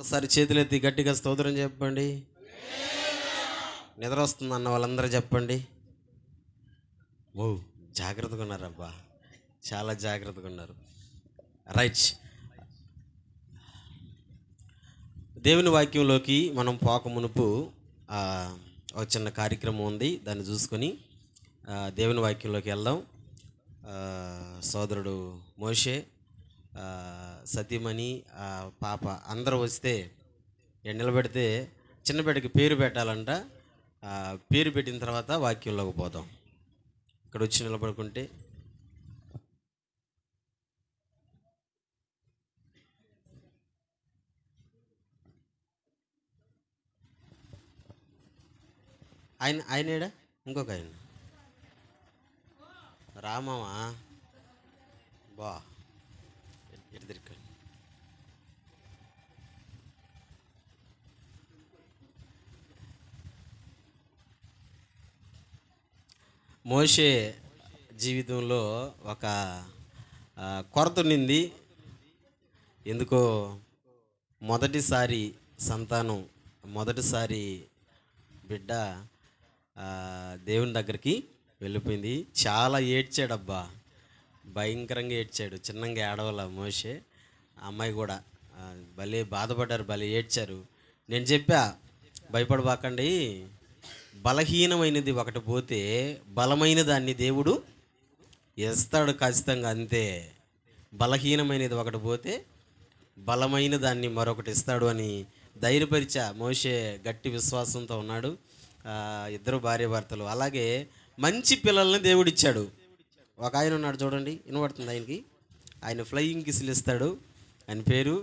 ఒకసారి చేతులెత్తి గట్టిగా స్తోత్రం చెప్పండి. నిద్ర వస్తుందన్న వాళ్ళందరూ చెప్పండి. ఓ జాగ్రత్తగా ఉన్నారబ్బా, చాలా జాగ్రత్తగా ఉన్నారు. రైట్, దేవుని వాక్యంలోకి మనం పోక మునుపు ఒక చిన్న కార్యక్రమం ఉంది, దాన్ని చూసుకొని దేవుని వాక్యంలోకి వెళ్దాం. సోదరుడు మోషే, సతీమణి, పాప అందరూ వస్తే నిలబెడితే చిన్న బిడ్డకి పేరు పెట్టాలంట. పేరు పెట్టిన తర్వాత వాక్యంలోకి పోదాం. ఇక్కడ వచ్చి నిలబడుకుంటే ఆయనేడా ఇంకొక ఆయన రామమా బా ఎటు తిరిగి మోషే జీవితంలో ఒక కొరత ఉన్నింది. ఎందుకో మొదటిసారి సంతానం, మొదటిసారి బిడ్డ దేవుని దగ్గరికి వెళ్ళిపోయింది. చాలా ఏడ్చాడబ్బా, భయంకరంగా ఏడ్చాడు. చిన్నగా ఏడవల మోషే, అమ్మాయి కూడా భలే బాధపడ్డారు, భలే ఏడ్చారు. నేను చెప్పా, భయపడబాకండి, బలహీనమైనది ఒకటి పోతే బలమైన దాన్ని దేవుడు ఇస్తాడు ఖచ్చితంగా, అంతే. బలహీనమైనది ఒకటి పోతే బలమైన దాన్ని మరొకటి ఇస్తాడు అని ధైర్యపరిచా. మోషే గట్టి విశ్వాసంతో ఉన్నాడు. ఇద్దరు భార్య భర్తలు. అలాగే మంచి పిల్లల్ని దేవుడిచ్చాడు. ఒక ఆయన ఉన్నాడు చూడండి, వినబడుతుంది ఆయనకి, ఆయన ఫ్లయింగ్ కిస్సులు ఇస్తాడు. ఆయన పేరు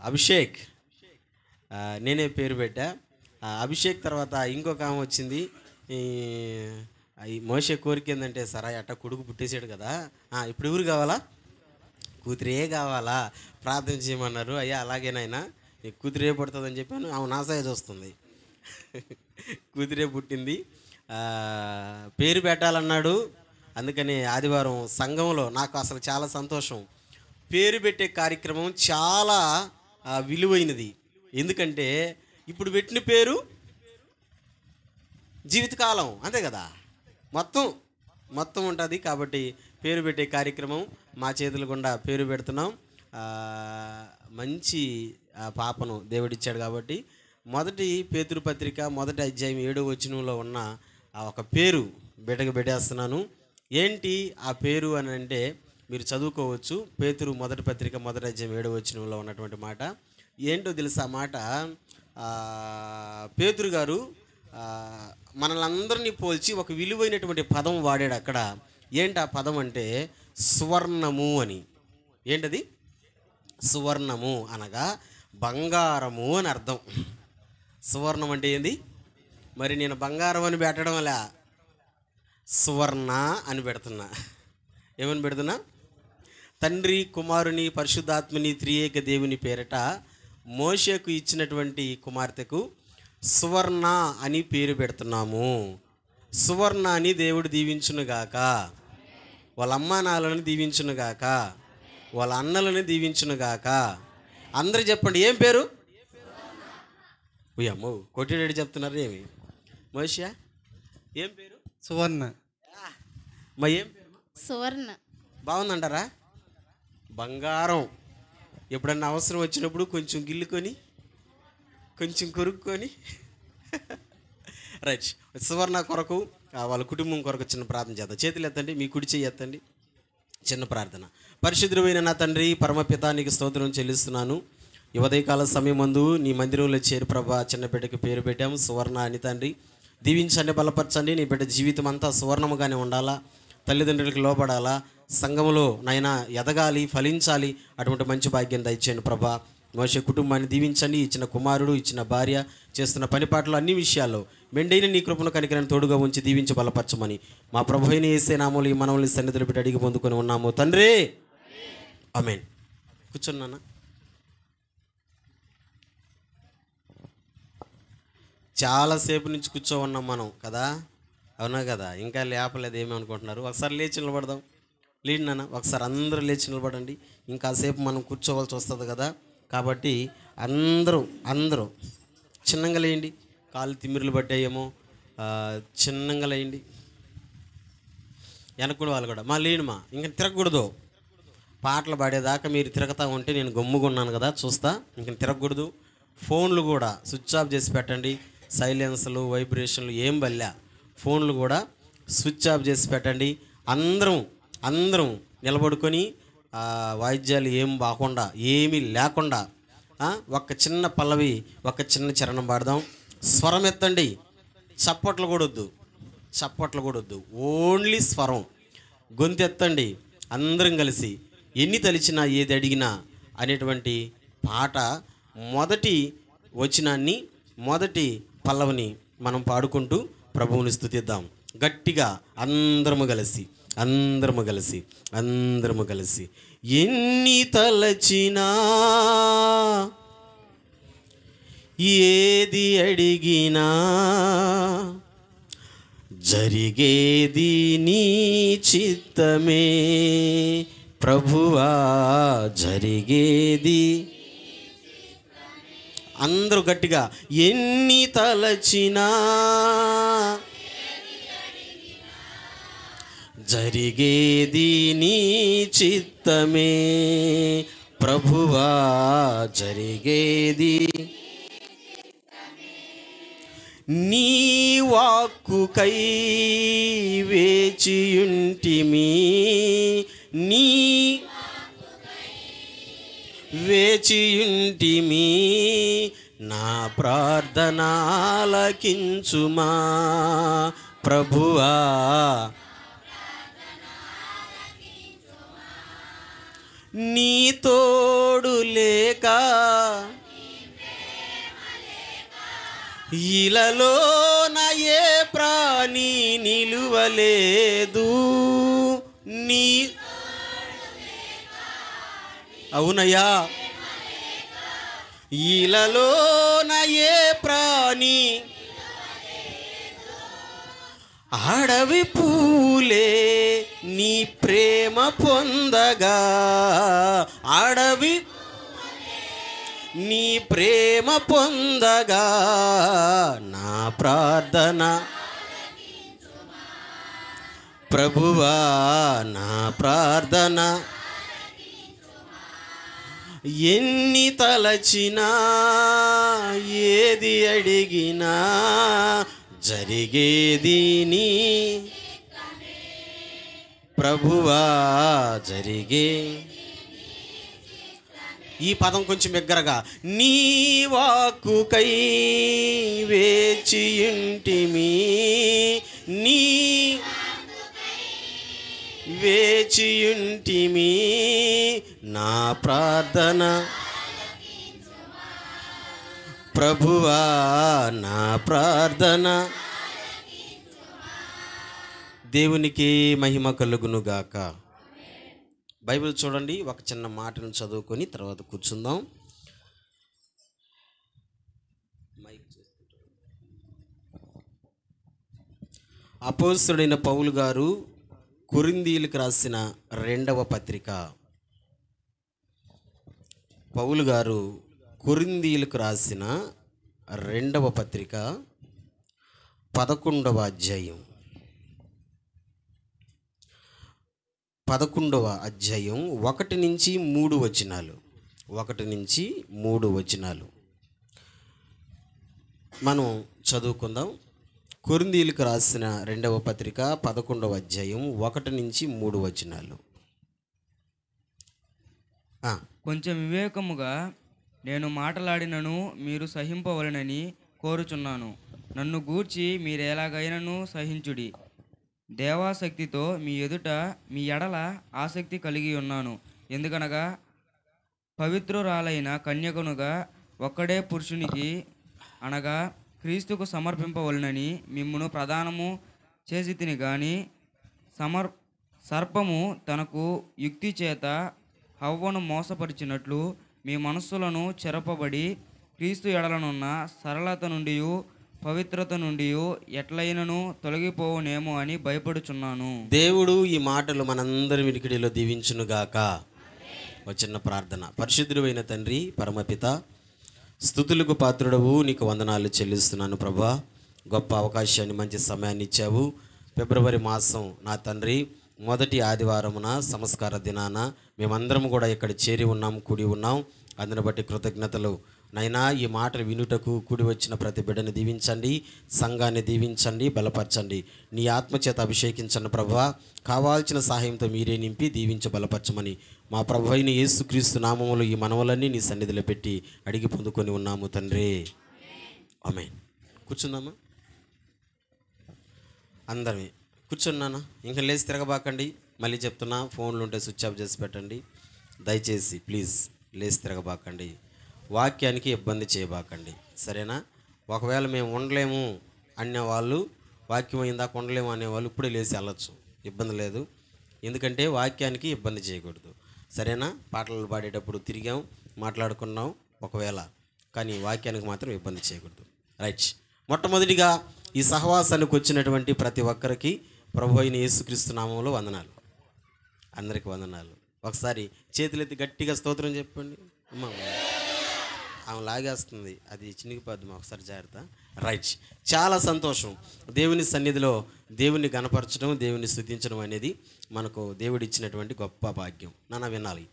అభిషేక్. నేనే పేరు పెట్టా. అభిషేక్ తర్వాత ఇంకొక ఆమె వచ్చింది. ఈ మోషే కోరిక ఏంటంటే, సరే అట్ట కొడుకు పుట్టేసాడు కదా, ఇప్పుడు ఎవరు కావాలా? కూతురే కావాలా? ప్రార్థన చేయమన్నారు. అయ్యా అలాగేనైనా నీకు కూతురే పుడుతుందని చెప్పాను. ఆమె నా సైజ్ వస్తుంది. కూతురే పుట్టింది. పేరు పెట్టాలన్నాడు. అందుకని ఆదివారం సంఘంలో నాకు అసలు చాలా సంతోషం. పేరు పెట్టే కార్యక్రమం చాలా విలువైనది. ఎందుకంటే ఇప్పుడు పెట్టిన పేరు జీవితకాలం, అంతే కదా, మొత్తం ఉంటుంది. కాబట్టి పేరు పెట్టే కార్యక్రమం మా చేతుల గుండా పేరు పెడుతున్నాం. మంచి పాపను దేవుడిచ్చాడు. కాబట్టి మొదటి పేతురు పత్రిక 1వ అధ్యాయం 7వ వచనంలో ఉన్న ఒక పేరు బిడ్డకు పెట్టేస్తున్నాను. ఏంటి ఆ పేరు అని అంటే మీరు చదువుకోవచ్చు. పేతురు మొదటి పత్రిక 1వ అధ్యాయం 7వ వచనంలో ఉన్నటువంటి మాట ఏంటో తెలుసా? ఆ మాట పేతురు గారు మనలందరినీ పోల్చి ఒక విలువైనటువంటి పదం వాడాడు అక్కడ. ఏంటి ఆ పదం అంటే సువర్ణము అని. ఏంటది? సువర్ణము అనగా బంగారము అని అర్థం. సువర్ణం అంటే ఏంది? మరి నేను బంగారం అని పెట్టడం వల్ల సువర్ణ అని పెడుతున్నా. ఏమని పెడుతున్నా? తండ్రి, కుమారుని, పరిశుద్ధాత్మని త్రియేక దేవుని పేరట మోషేకు ఇచ్చినటువంటి కుమార్తెకు సువర్ణ అని పేరు పెడుతున్నాము. సువర్ణ అని దేవుడు దీవించునుగాక. వాళ్ళ అమ్మా నాన్నలను దీవించునుగాక, వాళ్ళ అన్నలను దీవించునుగాక. అందరూ చెప్పండి, ఏం పేరు? అమ్మో కొట్టిరెడ్డి చెప్తున్నారు. ఏమి మోషా ఏం పేరు? సువర్ణ. మా ఏం పేరు? సువర్ణ. బాగుందంటారా? బంగారం. ఎప్పుడన్నా అవసరం వచ్చినప్పుడు కొంచెం గిల్లుకొని, కొంచెం కొరుక్కొని రైట్. సువర్ణ కొరకు, వాళ్ళ కుటుంబం కొరకు చిన్న ప్రార్థన చేద్దాం. చేతులు ఎత్తండి, మీ కుడి చెయ్యి ఎత్తండి. చిన్న ప్రార్థన. పరిశుద్ధుడైన నా తండ్రి, పరమపిత, నీకు స్తోత్రం చెల్లిస్తున్నాను. ఈ ఉదయకాల సమయం ముందు నీ మందిరంలో చేరు ప్రభా, చిన్న బిడ్డకి పేరు పెట్టాము సువర్ణ అని. తండ్రి దీవించండి, బలపరచండి. నీ బిడ్డ జీవితం అంతా సువర్ణముగానే ఉండాలా, తల్లిదండ్రులకు లోబడాలా, సంఘంలో నైనా ఎదగాలి, ఫలించాలి. అటువంటి మంచి భాగ్యం దయచేయండి ప్రభా. మోషే కుటుంబాన్ని దీవించండి. ఇచ్చిన కుమారుడు, ఇచ్చిన భార్య, చేస్తున్న పనిపాట్లు అన్ని విషయాల్లో మెండైన నీ కృపను కనికరాన్ని తోడుగా ఉంచి దీవించి బలపరచమని మా ప్రభు అయిన యేసే నామములో ఈ మనవుల్ని సన్నిధిలో పెట్టి అడిగి పొందుకొని ఉన్నాము తండ్రి, ఆమేన్. కూర్చున్నానా? చాలాసేపు నుంచి కూర్చో ఉన్నాం మనం కదా, అవునా కదా? ఇంకా లేపలేదు ఏమి అనుకుంటున్నారు? ఒకసారి లేచి నిలబడదాం. లీడ్ నాన్న, ఒకసారి అందరూ లేచి నిలబడండి. ఇంకాసేపు మనం కూర్చోవలసి వస్తుంది కదా. కాబట్టి అందరూ అందరూ చిన్నంగా లేయండి. కాళ్ళు తిమ్మిరులు పట్టాయేమో, చిన్నంగా లేయండి. వెనక్కుడు వాళ్ళు కూడా లేనిమా ఇంకా తిరగకూడదు. పాటలు పాడేదాకా మీరు తిరగతా ఉంటే నేను గమ్ముగున్నాను కదా చూస్తా. ఇంక తిరగకూడదు. ఫోన్లు కూడా స్విచ్ ఆఫ్ చేసి పెట్టండి. సైలెన్స్లు, వైబ్రేషన్లు ఏం బల్లా, ఫోన్లు కూడా స్విచ్ ఆఫ్ చేసి పెట్టండి. అందరం నిలబడుకొని వాయిద్యాలు ఏం బాకుండా, ఏమీ లేకుండా ఒక చిన్న పల్లవి, ఒక చిన్న చరణం పాడదాం. స్వరం ఎత్తండి, చప్పట్లు కూడా వద్దు, ఓన్లీ స్వరం. గొంతెత్తండి అందరం కలిసి. ఎన్ని తలిచినా ఏది అడిగినా అనేటువంటి పాట మొదటి వచనాన్ని, మొదటి పల్లవిని మనం పాడుకుంటూ ప్రభువుని స్తుతిద్దాం గట్టిగా అందరము కలిసి. ఎన్ని తలచినా ఏది అడిగినా జరిగేది నీ చిత్తమే ప్రభువా, జరిగేది. అందరూ గట్టిగా. ఎన్ని తలచినా జరిగేది నీ చిత్తమే ప్రభువా, జరిగేది. నీ వాక్కుకై వేచియుంటిమి, నా ప్రార్థన ఆలకించుమా ప్రభువా. నీ తోడు లేక ఇలలో నా ఏ ప్రాణి నిలువలేదు. నీ అవునయ్యా, ఇలలో నా ఏ ప్రాణి, అడవి పూలే నీ ప్రేమ పొందగా, అడవి నీ ప్రేమ పొందగా, నా ప్రార్థన ప్రభువా, నా ప్రార్థన. ఎన్ని తలచినా ఏది అడిగినా జరిగేది నీ ప్రభువా, జరిగే. ఈ పదం కొంచెం బిగ్గరగా. నీ వాక్కుకై వేచియుంటిమి, నా ప్రార్థన ప్రభువా, నా ప్రార్థన. దేవునికి మహిమ కలుగునుగాక. బైబిల్ చూడండి, ఒక చిన్న మాటను చదువుకొని తర్వాత కూర్చుందాం. అపోస్తలుడైన పౌలు గారు కొరింథీయులకు రాసిన 2వ పత్రిక. పౌలు గారు కొరింథీయులకు రాసిన 2వ పత్రిక 11వ అధ్యాయం. 11వ అధ్యాయం 1 నుంచి 3 వచనాలు. 1 నుంచి 3 వచనాలు మనం చదువుకుందాం. కొరింథీయులకు రాసిన 2వ పత్రిక 11వ అధ్యాయం 1 నుంచి 3 వచనాలు. కొంచెం వివేకముగా నేను మాటలాడినను మీరు సహింపవలనని కోరుచున్నాను. నన్ను గూర్చి మీరెలాగైనను సహించుడి. దేవాసక్తితో మీ ఎడల ఆసక్తి కలిగి ఉన్నాను. ఎందుకనగా పవిత్రురాలైన కన్యకనుగా ఒక్కడే పురుషునికి అనగా క్రీస్తుకు సమర్పింపవలనని మిమ్మును ప్రదానము చేసి తిని గాని సర్పము తనకు యుక్తి చేత హవ్వను మోసపరిచినట్లు మీ మనస్సులను చెరపబడి క్రీస్తు ఎడలనున్న సరళత నుండి పవిత్రత నుండి ఎట్లయినను తొలగిపోవునేమో అని భయపడుచున్నాను. దేవుడు ఈ మాటలు మనందరి వినికిడిలో దీవించునుగాక. ఒక చిన్న ప్రార్థన. పరిశుద్ధుడైన తండ్రి, పరమపిత, స్తుతులకు పాత్రుడవు, నీకు వందనాలు చెల్లిస్తున్నాను ప్రభా. గొప్ప అవకాశాన్ని, మంచి సమయాన్ని ఇచ్చావు. ఫిబ్రవరి మాసం నా తండ్రి మొదటి ఆదివారమున సంస్కార దినాన మేమందరం కూడా ఇక్కడ చేరి ఉన్నాం, కూడి ఉన్నాం. అందుని బట్టి కృతజ్ఞతలు నైనా. ఈ మాటలు వినుటకు కూడి వచ్చిన ప్రతి బిడ్డని దీవించండి, సంఘాన్ని దీవించండి, బలపరచండి. నీ ఆత్మచేత అభిషేకించండి ప్రభా. కావాల్సిన సహాయంతో మీరే నింపి దీవించి బలపరచమని మా ప్రభు అయిన యేసుక్రీస్తు నామములో ఈ మనవలన్నీ నీ సన్నిధిలో పెట్టి అడిగి పొందుకొని ఉన్నాము తండ్రి. ఆమేన్. కూర్చుందామా? అందరమే కూర్చున్నానా? ఇంకా లేచి తిరగబాకండి. మళ్ళీ చెప్తున్నా, ఫోన్లు ఉంటే స్విచ్ ఆఫ్ చేసి పెట్టండి దయచేసి. ప్లీజ్ లేచి తిరగబాకండి, వాక్యానికి ఇబ్బంది చేయబాకండి, సరేనా? ఒకవేళ మేము ఉండలేము అనేవాళ్ళు, వాక్యం అయిందాక ఉండలేము అనేవాళ్ళు ఇప్పుడే లేచి వెళ్ళచ్చు, ఇబ్బంది లేదు. ఎందుకంటే వాక్యానికి ఇబ్బంది చేయకూడదు, సరేనా? పాటలు పాడేటప్పుడు తిరిగాం, మాట్లాడుకున్నాం ఒకవేళ, కానీ వాక్యానికి మాత్రం ఇబ్బంది చేయకూడదు. రైట్. మొట్టమొదటిగా ఈ సహవాసానికి వచ్చినటువంటి ప్రతి ఒక్కరికి ప్రభు అయిన యేసుక్రీస్తు నామములో వందనాలు. అందరికీ వందనాలు. ఒకసారి చేతులెత్తి గట్టిగా స్తోత్రం చెప్పండి. అమ్మ ఆమె లాగేస్తుంది, అది చినిగిపోద్ది, ఒకసారి జాగ్రత్త. రైట్. చాలా సంతోషం. దేవుని సన్నిధిలో దేవుని గణపరచడం, దేవుని స్తుతించడం అనేది మనకు దేవుడు ఇచ్చినటువంటి గొప్ప భాగ్యం. నాన్న వినాలి.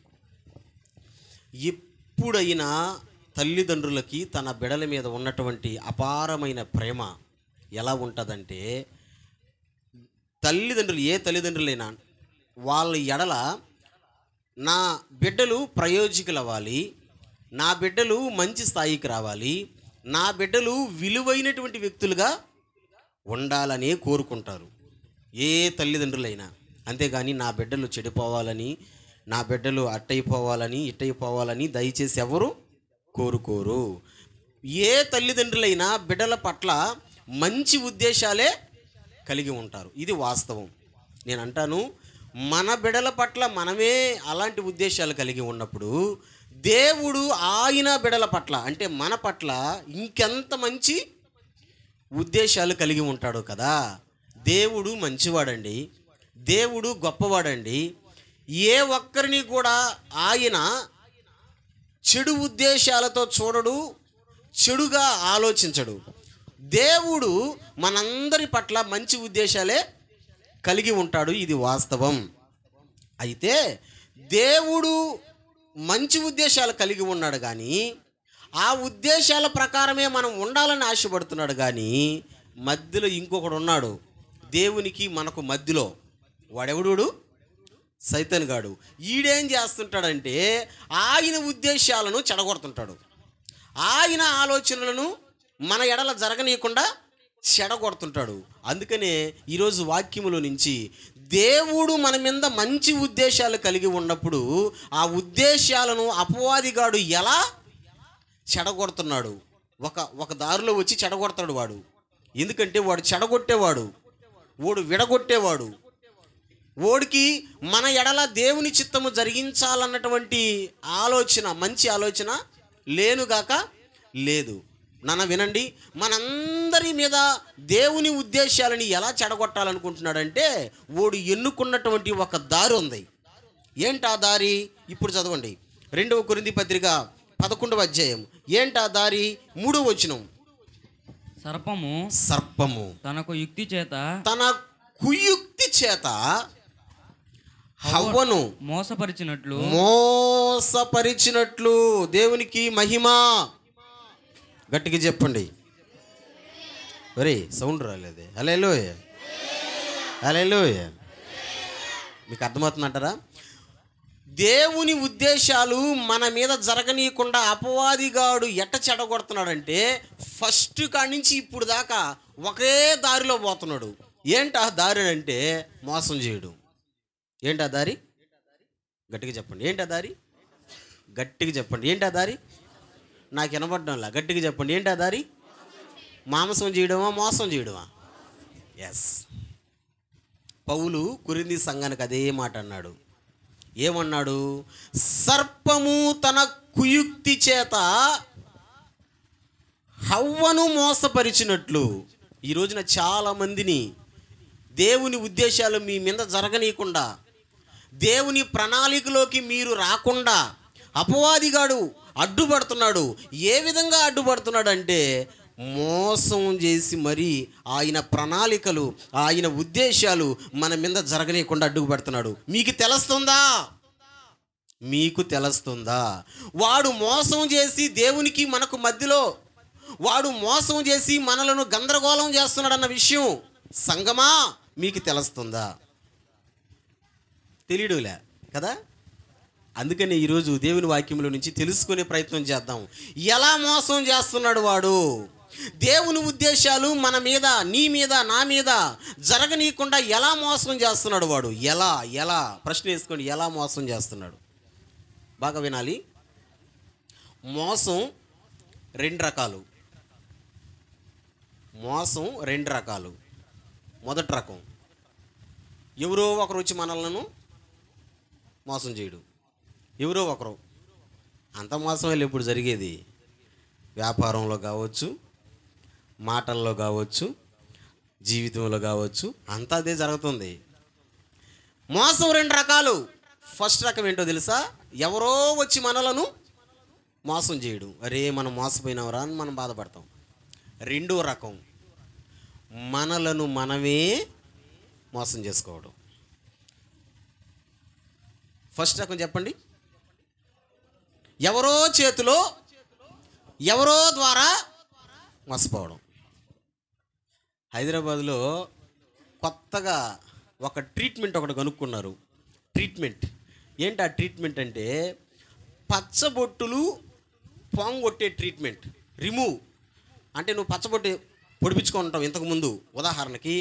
ఎప్పుడైనా తల్లిదండ్రులకి తన బిడల మీద ఉన్నటువంటి అపారమైన ప్రేమ ఎలా ఉంటుందంటే, తల్లిదండ్రులు ఏ తల్లిదండ్రులైనా వాళ్ళ ఎడల నా బిడ్డలు ప్రయోజకులు అవ్వాలి, నా బిడ్డలు మంచి స్థాయికి రావాలి, నా బిడ్డలు విలువైనటువంటి వ్యక్తులుగా ఉండాలనే కోరుకుంటారు ఏ తల్లిదండ్రులైనా. అంతేగాని నా బిడ్డలు చెడిపోవాలని, నా బిడ్డలు అట్టయిపోవాలని, ఇట్టయిపోవాలని దయచేసి ఎవరు కోరుకోరు. ఏ తల్లిదండ్రులైనా బిడ్డల పట్ల మంచి ఉద్దేశాలే కలిగి ఉంటారు. ఇది వాస్తవం. నేను అంటాను, మన బిడ్డల పట్ల మనమే అలాంటి ఉద్దేశాలు కలిగి ఉన్నప్పుడు దేవుడు ఆయన బిడ్డల పట్ల అంటే మన పట్ల ఇంకెంత మంచి ఉద్దేశాలు కలిగి ఉంటాడు కదా. దేవుడు మంచివాడండి, దేవుడు గొప్పవాడండి. ఏ ఒక్కరిని కూడా ఆయన చెడు ఉద్దేశాలతో చూడడు, చెడుగా ఆలోచించడు. దేవుడు మనందరి పట్ల మంచి ఉద్దేశాలే కలిగి ఉంటాడు. ఇది వాస్తవం. అయితే దేవుడు మంచి ఉద్దేశాలు కలిగి ఉన్నాడు, కానీ ఆ ఉద్దేశాల ప్రకారమే మనం ఉండాలని ఆశపడుతున్నాడు. కానీ మధ్యలో ఇంకొకడు ఉన్నాడు, దేవునికి మనకు మధ్యలో. వాడెవడు? సైతాన్ గాడు. ఈడేం చేస్తుంటాడంటే ఆయన ఉద్దేశాలను చెడగొడుతుంటాడు, ఆయన ఆలోచనలను మన ఎడల జరగనీయకుండా చెడగొడుతుంటాడు. అందుకనే ఈరోజు వాక్యములో నుంచి దేవుడు మన మీద మంచి ఉద్దేశాలు కలిగి ఉన్నప్పుడు ఆ ఉద్దేశాలను అపవాదిగాడు ఎలా చెడగొడుతున్నాడు, ఒక దారిలో వచ్చి చెడగొడతాడు వాడు. ఎందుకంటే వాడు చెడగొట్టేవాడు, వాడు విడగొట్టేవాడు. ఓడికి మన ఎడల దేవుని చిత్తము జరిగించాలన్నటువంటి ఆలోచన, మంచి ఆలోచన లేనుగాక లేదు. నాన్న వినండి, మనందరి మీద దేవుని ఉద్దేశాలని ఎలా చెడగొట్టాలనుకుంటున్నాడంటే ఓడు ఎన్నుకున్నటువంటి ఒక దారి ఉంది. ఏంటా దారి? ఇప్పుడు చదవండి. 2వ కొరింథీ పత్రిక 11వ అధ్యాయం. ఏంటా దారి? 3వ వచనం. సర్పము తనకు యుక్తి చేత తన కుయుక్తి చేత హవ్వను మోసపరిచినట్లు. దేవునికి మహిమ. గట్టిగా చెప్పండి. ఒరే సౌండ్ రాలేదే. హల్లెలూయా, హల్లెలూయా. మీకు అర్థమవుతుందంటారా? దేవుని ఉద్దేశాలు మన మీద జరగనీయకుండా అపవాదిగాడు ఎట్ట చెడగొడుతున్నాడంటే ఫస్ట్ కాడి నుంచి ఇప్పుడు దాకా ఒకే దారిలో పోతున్నాడు. ఏంటా దారి అంటే మోసం చేయడం. ఏంటా దారి? గట్టిగా చెప్పండి. ఏంటా దారి? గట్టిగా చెప్పండి. ఏంటా దారి? నాకు వినబడ్డంలా. గట్టిగా చెప్పండి. ఏంటా దారి? మాంసం చేయడమా, మోసం చేయడమా? ఎస్. పౌలు కొరింథీ సంఘానికి అదే మాట అన్నాడు. ఏమన్నాడు? సర్పము తన కుయుక్తి చేత హవ్వను మోసపరిచినట్లు. ఈ రోజున చాలామందిని దేవుని ఉద్దేశాలు మీ మీద జరగనీయకుండా, దేవుని ప్రణాళికలోకి మీరు రాకుండా అపవాదిగాడు అడ్డుపడుతున్నాడు. ఏ విధంగా అడ్డుపడుతున్నాడు అంటే మోసం చేసి మరి ఆయన ప్రణాళికలు, ఆయన ఉద్దేశాలు మన మీద జరగనీయకుండా అడ్డుపడుతున్నాడు. మీకు తెలుస్తుందా? మీకు తెలుస్తుందా? వాడు మోసం చేసి దేవునికి మనకు మధ్యలో, వాడు మోసం చేసి మనలను గందరగోళం చేస్తున్నాడన్న విషయం సంగమా మీకు తెలుస్తుందా? తెలియడులే కదా. అందుకని ఈరోజు దేవుని వాక్యంలో నుంచి తెలుసుకునే ప్రయత్నం చేద్దాం. ఎలా మోసం చేస్తున్నాడు వాడు? దేవుని ఉద్దేశాలు మన మీద, నీ మీద, నా మీద జరగనీయకుండా ఎలా మోసం చేస్తున్నాడు వాడు? ఎలా ఎలా ప్రశ్న వేసుకోండి. ఎలా మోసం చేస్తున్నాడు? బాగా వినాలి. మోసం రెండు రకాలు. మోసం రెండు రకాలు. మొదటి రకం, ఎవరో ఒకరు వచ్చి మనలను మోసం చేయడు. ఎవరో ఒకరు. అంత మోసం వెళ్ళి ఇప్పుడు జరిగేది వ్యాపారంలో కావచ్చు, మాటల్లో కావచ్చు, జీవితంలో కావచ్చు, అంతా అదే జరుగుతుంది. మోసం రెండు రకాలు. ఫస్ట్ రకం ఏంటో తెలుసా? ఎవరో వచ్చి మనలను మోసం చేయడు. అరే మనం మోసపోయినవరా అని మనం బాధపడతాం. రెండో రకం, మనలను మనమే మోసం చేసుకోవడం. ఫస్ట్ రకం చెప్పండి. ఎవరో చేతిలో, ఎవరో ద్వారా మోసపోవడం. హైదరాబాద్లో కొత్తగా ఒక ట్రీట్మెంట్ ఒకటి కనుక్కున్నారు. ట్రీట్మెంట్ ఏంటి? ఆ ట్రీట్మెంట్ అంటే పచ్చబొట్టులు పోంగొట్టే ట్రీట్మెంట్. రిమూవ్ అంటే నువ్వు పచ్చబొట్టు పొడిపించుకుంటావు ఇంతకుముందు. ఉదాహరణకి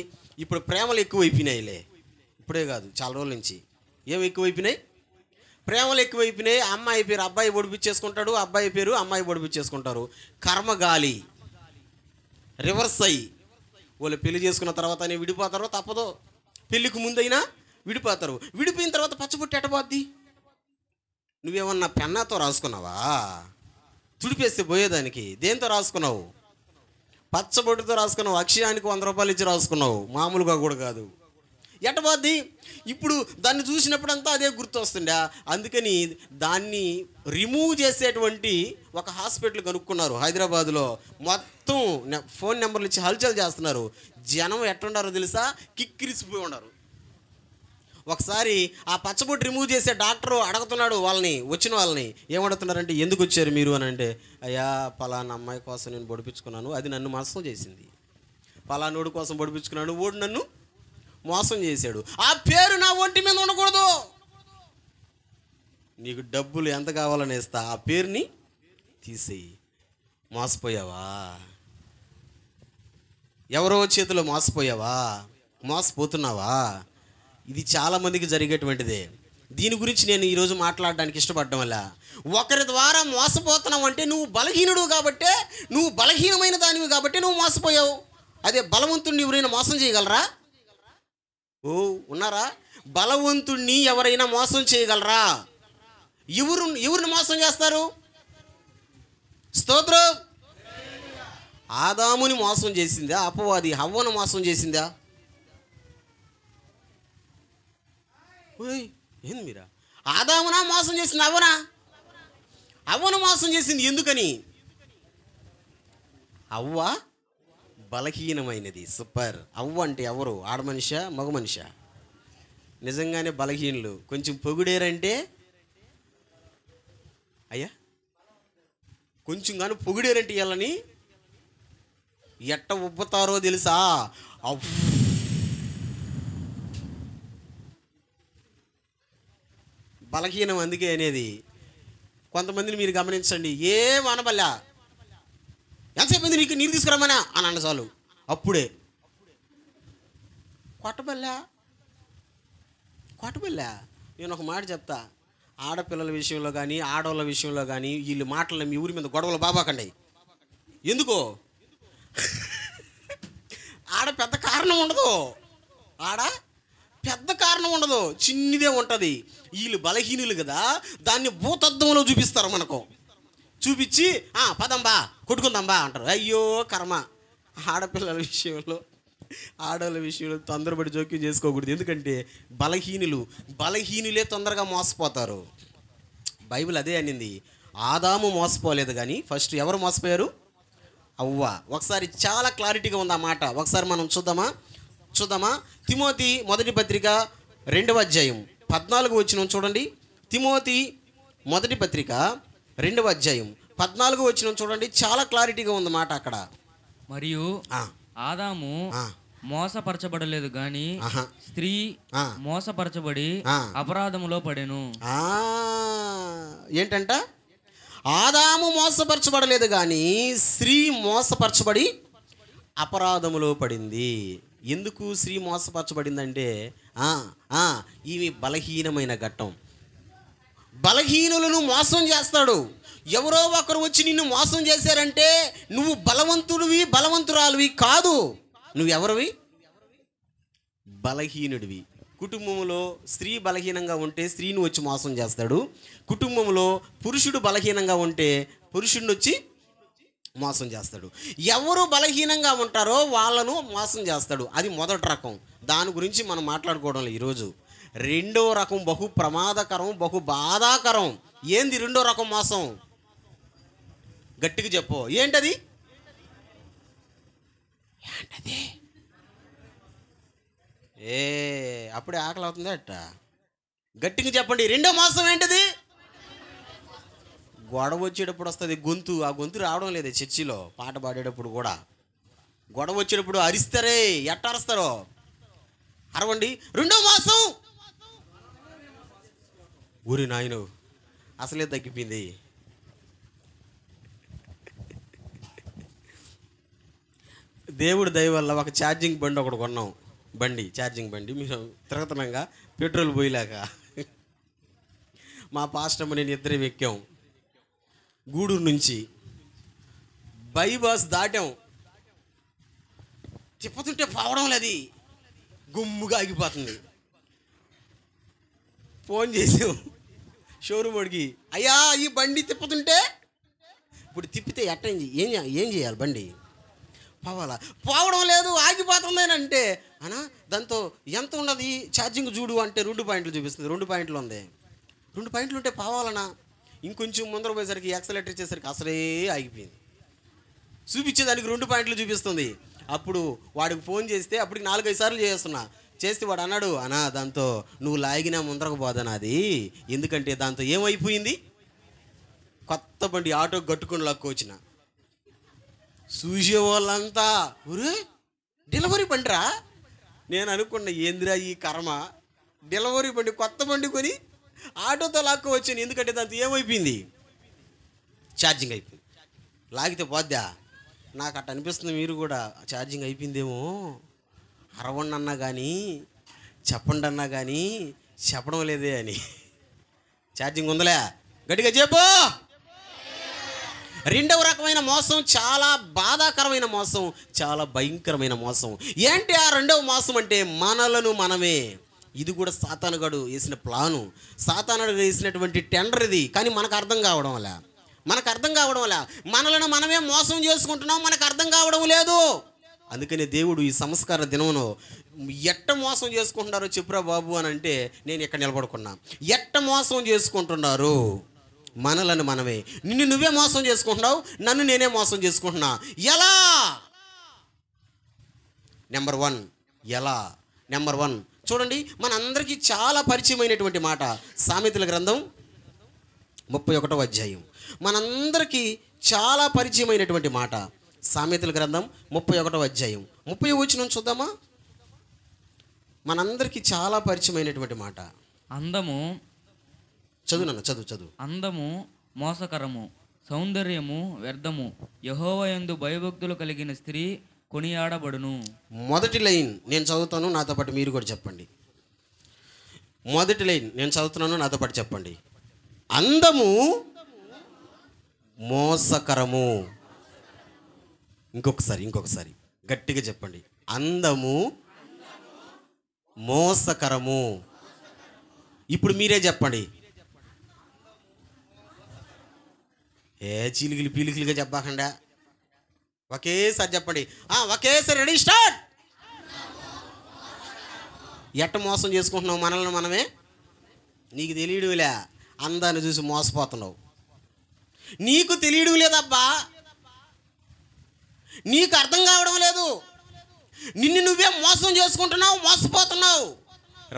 ఇప్పుడు ప్రేమలు ఎక్కువైపోయినాయిలే. ఇప్పుడే కాదు, చాలా రోజుల నుంచి. ఏం ఎక్కువైపోయినాయి? ప్రేమలు ఎక్కువైపోయినాయి. అమ్మాయి పేరు అబ్బాయి పొడిపించేసుకుంటాడు, అబ్బాయి పేరు అమ్మాయి పొడిపించేసుకుంటారు. కర్మగాలి రివర్స్ అయ్యి వాళ్ళు పెళ్లి చేసుకున్న తర్వాతనే విడిపోతారో తప్పదో, పెళ్ళికి ముందైనా విడిపోతారు. విడిపోయిన తర్వాత పచ్చబొట్టు ఎట్టబోద్ది? నువ్వేమన్నా పెన్నాతో రాసుకున్నావా? తుడిపేస్తే పోయేదానికి దేంతో రాసుకున్నావు? పచ్చబొట్టుతో రాసుకున్నావు. అక్షయానికి 100 రూపాయలు ఇచ్చి రాసుకున్నావు, మామూలుగా కూడా కాదు. ఎట్టబోద్ది? ఇప్పుడు దాన్ని చూసినప్పుడంతా అదే గుర్తు వస్తుందా? అందుకని దాన్ని రిమూవ్ చేసేటువంటి ఒక హాస్పిటల్ కనుక్కున్నారు హైదరాబాద్లో. మొత్తం ఫోన్ నెంబర్లు ఇచ్చి హల్చల్ చేస్తున్నారు. జనం ఎట్టుండారో తెలుసా? కిక్కిరిసిపోయి ఉన్నారు. ఒకసారి ఆ పచ్చబొట్టు రిమూవ్ చేసే డాక్టరు అడుగుతున్నాడు వాళ్ళని, వచ్చిన వాళ్ళని. ఏమడుగుతున్నారంటే, ఎందుకు వచ్చారు మీరు అని అంటే, అయ్యా పలానా అమ్మాయి కోసం నేను పొడిపించుకున్నాను, అది నన్ను మోసం చేసింది. పలానోడి కోసం పొడిపించుకున్నాను, ఓడు నన్ను మోసం చేశాడు. ఆ పేరు నా ఒంటి మీద ఉండకూడదు. నీకు డబ్బులు ఎంత కావాలని ఇస్తా, ఆ పేరుని తీసేయి. మోసపోయావా? ఎవరో చేతిలో మోసపోయావా? మోసపోతున్నావా? ఇది చాలామందికి జరిగేటువంటిదే. దీని గురించి నేను ఈరోజు మాట్లాడడానికి ఇష్టపడడం వల్ల, ఒకరి ద్వారా మోసపోతున్నావు అంటే నువ్వు బలహీనుడు కాబట్టే, నువ్వు బలహీనమైన దానివి కాబట్టి నువ్వు మోసపోయావు. అదే బలవంతుడిని ఎవరైనా మోసం చేయగలరా? ఓ ఉన్నారా? బలవంతుణ్ణి ఎవరైనా మోసం చేయగలరా? ఎవరిని మోసం చేస్తారు? స్తోత్రం. ఆదాముని మోసం చేసిందా అపవాది? హవ్వను మోసం చేసిందా? ఓయ్ ఏంది మీరా? ఆదామునా మోసం చేసింది? అవ్వనా? అవ్వను మోసం చేసింది. ఎందుకని? అవ్వ బలహీనమైనది. సూపర్. అవ్వ అంటే ఎవరు? ఆడ మనిషా మగ మనిషా? నిజంగానే బలహీనులు. కొంచెం పొగిడేరంటే అయ్యా, కొంచెం కానీ పొగిడేరంటే వీళ్ళని ఎట్ట ఉబ్బుతారో తెలుసా? బలహీనం అందుకే అనేది. కొంతమందిని మీరు గమనించండి, ఏం అనబల్లా, ఎంతసేపు నీకు నీరు తీసుకురమ్మనా అని అన్న చాలు అప్పుడే కొట్టబల్లా. నేను ఒక మాట చెప్తా, ఆడపిల్లల విషయంలో కానీ ఆడవాళ్ళ విషయంలో కానీ వీళ్ళు మాటలు మీ ఊరి మీద గొడవలు బాబాకండి. ఎందుకో? ఆడ పెద్ద కారణం ఉండదు. పెద్ద కారణం ఉండదు, చిన్నదే ఉంటుంది. వీళ్ళు బలహీనులు కదా, దాన్ని భూతత్వంలో చూపిస్తారు మనకు. చూపించి పదంబా కొట్టుకుందాంబా అంటారు. అయ్యో కర్మ. ఆడపిల్లల విషయంలో ఆడవాళ్ళ విషయంలో తొందరపడి జోక్యం చేసుకోకూడదు. ఎందుకంటే బలహీనులే తొందరగా మోసపోతారు. బైబిల్ అదే అనింది. ఆదాము మోసపోలేదు, కానీ ఫస్ట్ ఎవరు మోసపోయారు? అవ్వ. ఒకసారి చాలా క్లారిటీగా ఉంది ఆ మాట, ఒకసారి మనం చూద్దామా. తిమోతి మొదటి పత్రిక 2వ అధ్యాయం 14 వచనం చూడండి. తిమోతి మొదటి పత్రిక 2వ అధ్యాయం 14 వచనం చూడండి, చాలా క్లారిటీగా ఉంది మాట అక్కడ. మరియు ఆదాము మోసపరచబడలేదు గాని స్త్రీ మోసపరచబడి అపరాధములో పడెను. ఏంటంట? ఆదాము మోసపరచబడలేదు కానీ స్త్రీ మోసపరచబడి అపరాధములో పడింది. ఎందుకు స్త్రీ మోసపరచబడిందంటే ఈమె బలహీనమైన ఘట్టం. బలహీనులను మోసం చేస్తాడు. ఎవరో ఒకరు వచ్చి నిన్ను మోసం చేశారంటే నువ్వు బలవంతురాలివి కాదు. నువ్వెవరివి? బలహీనుడివి. కుటుంబంలో స్త్రీ బలహీనంగా ఉంటే స్త్రీని వచ్చి మోసం చేస్తాడు. కుటుంబంలో పురుషుడు బలహీనంగా ఉంటే పురుషుడిని వచ్చి మోసం చేస్తాడు. ఎవరు బలహీనంగా ఉంటారో వాళ్ళను మోసం చేస్తాడు. అది మొదటి రకం. దాని గురించి మనం మాట్లాడుకోవడం ఈరోజు. రెండో రకం బహు ప్రమాదకరం, బహు బాధాకరం. ఏంది రెండో రకం మోసం? గట్టిగా చెప్పు. ఏంటది? అప్పుడే ఆకలి అవుతుంది అట్ట. గట్టిగా చెప్పండి. రెండో మోసం ఏంటది? గొడవ వచ్చేటప్పుడు వస్తుంది గొంతు. ఆ గొంతు రావడం లేదు చర్చిలో. పాట పాడేటప్పుడు కూడా గొడవ వచ్చేటప్పుడు అరిస్తారే. ఎట్ట అరుస్తారో అరవండి. రెండో మోసం, ఊరి నాయను అసలే తగ్గిపోయింది. దేవుడి దయ వల్ల ఒక ఛార్జింగ్ బండి ఒకటి కొన్నాం. ఛార్జింగ్ బండి. మీరు తిరుగుతున్నాగా పెట్రోల్ పోయలేక మా పాస్టమ్మ నేను ఇద్దరే ఎక్కాం. గూడూరు నుంచి బైపాస్ దాటాం. తిప్పుతుంటే పోవడం లేదు, గుమ్ముగా ఆగిపోతుంది. ఫోన్ చేసాం షోరూమ్ వాడికి, అయ్యా ఈ బండి తిప్పుతుంటే, ఇప్పుడు తిప్పితే ఎట్ట ఏం చేయాలి? బండి పోవడం లేదు, ఆగిపోతుంది అని అంటే, అన్నా దాంతో ఎంత ఉన్నది ఛార్జింగ్ చూడు అంటే 2 పాయింట్లు చూపిస్తుంది. 2 పాయింట్లు ఉంది. 2 పాయింట్లు ఉంటే పోవాలన్నా. ఇంకొంచెం ముందర పోయేసరికి యాక్సలేటర్ ఇచ్చేసరికి అసలే ఆగిపోయింది. చూపించేదానికి 2 పాయింట్లు చూపిస్తుంది. అప్పుడు వాడికి ఫోన్ చేస్తే అప్పటికి 4-5 సార్లు చేస్తే వాడు అన్నాడు, అన్నా దాంతో నువ్వు లాగినా ముందరకు పోదనాది, ఎందుకంటే దాంతో ఏమైపోయింది, కొత్త బండి ఆటో గట్టుకుని లాక్కొచ్చిన. చూసే వాళ్ళంతా ఊరే డెలివరీ బండిరా. నేను అనుకున్న ఏందిరా ఈ కర్మ, డెలివరీ బండి కొత్త బండి కొని ఆటోతో లాక్కు వచ్చాను. ఎందుకంటే దాంతో ఏమైపోయింది, ఛార్జింగ్ అయిపోయింది. లాగితే పోద్దా? నాకు అట్ట అనిపిస్తుంది. మీరు కూడా ఛార్జింగ్ అయిపోయిందేమో, అరవండి అన్నా కానీ చెప్పండి అన్నా కానీ చెప్పడం లేదే అని. ఛార్జింగ్ ఉందలే, గట్టిగా చెప్పు. రెండవ రకమైన మోసం చాలా బాధాకరమైన మోసం, చాలా భయంకరమైన మోసం. ఏంటి ఆ రెండవ మోసం అంటే మనలను మనమే. ఇది కూడా సాతానుగాడు వేసిన ప్లాను, సాతానుడు వేసినటువంటి టెండర్ ఇది. కానీ మనకు అర్థం కావడం వల్ల మనలను మనమే మోసం చేసుకుంటున్నాం, మనకు అర్థం కావడం లేదు. అందుకని దేవుడు ఈ సంస్కార దినమును ఎట్ట మోసం చేసుకుంటున్నారో చెప్పురా బాబు అని అంటే నేను ఇక్కడ నిలబడుకున్నా. ఎట్ట మోసం చేసుకుంటున్నారు మనలను మనమే. నిన్ను నువ్వే మోసం చేసుకుంటున్నావు, నన్ను నేనే మోసం చేసుకుంటున్నా. ఎలా? నెంబర్ 1 ఎలా? నెంబర్ 1 చూడండి, మనందరికీ చాలా పరిచయమైనటువంటి మాట. సామెతల గ్రంథం 31వ అధ్యాయం మనందరికీ చాలా పరిచయమైనటువంటి మాట. సామెతల గ్రంథం 31వ అధ్యాయం 30వ వచనం చూద్దామా. మనందరికీ చాలా పరిచయమైనటువంటి మాట. అందము చదువు. అందము మోసకరము, సౌందర్యము వ్యర్థము, యెహోవా యందు భయభక్తులు కలిగిన స్త్రీ కొనియాడబడును. మొదటి లైన్ నేను చదువుతాను, నాతో పాటు మీరు కూడా చెప్పండి. మొదటి లైన్ నేను చదువుతున్నాను, నాతో పాటు చెప్పండి. అందము మోసకరము. ఇంకొకసారి గట్టిగా చెప్పండి. అందము మోసకరము. ఇప్పుడు మీరే చెప్పండి. చీలికలు పీలికలుగా చెప్పకుండా ఒకేసారి చెప్పండి. ఒకేసారి రెడీ స్టార్ట్. ఎట్ట మోసం చేసుకుంటున్నావు మనల్ని మనమే? నీకు తెలియడులే, అందాన్ని చూసి మోసపోతున్నావు. నీకు తెలియడం లేదబ్బా, నీకు అర్థం కావడం లేదు, నిన్ను నువ్వే మోసం చేసుకుంటున్నావు, మోసపోతున్నావు.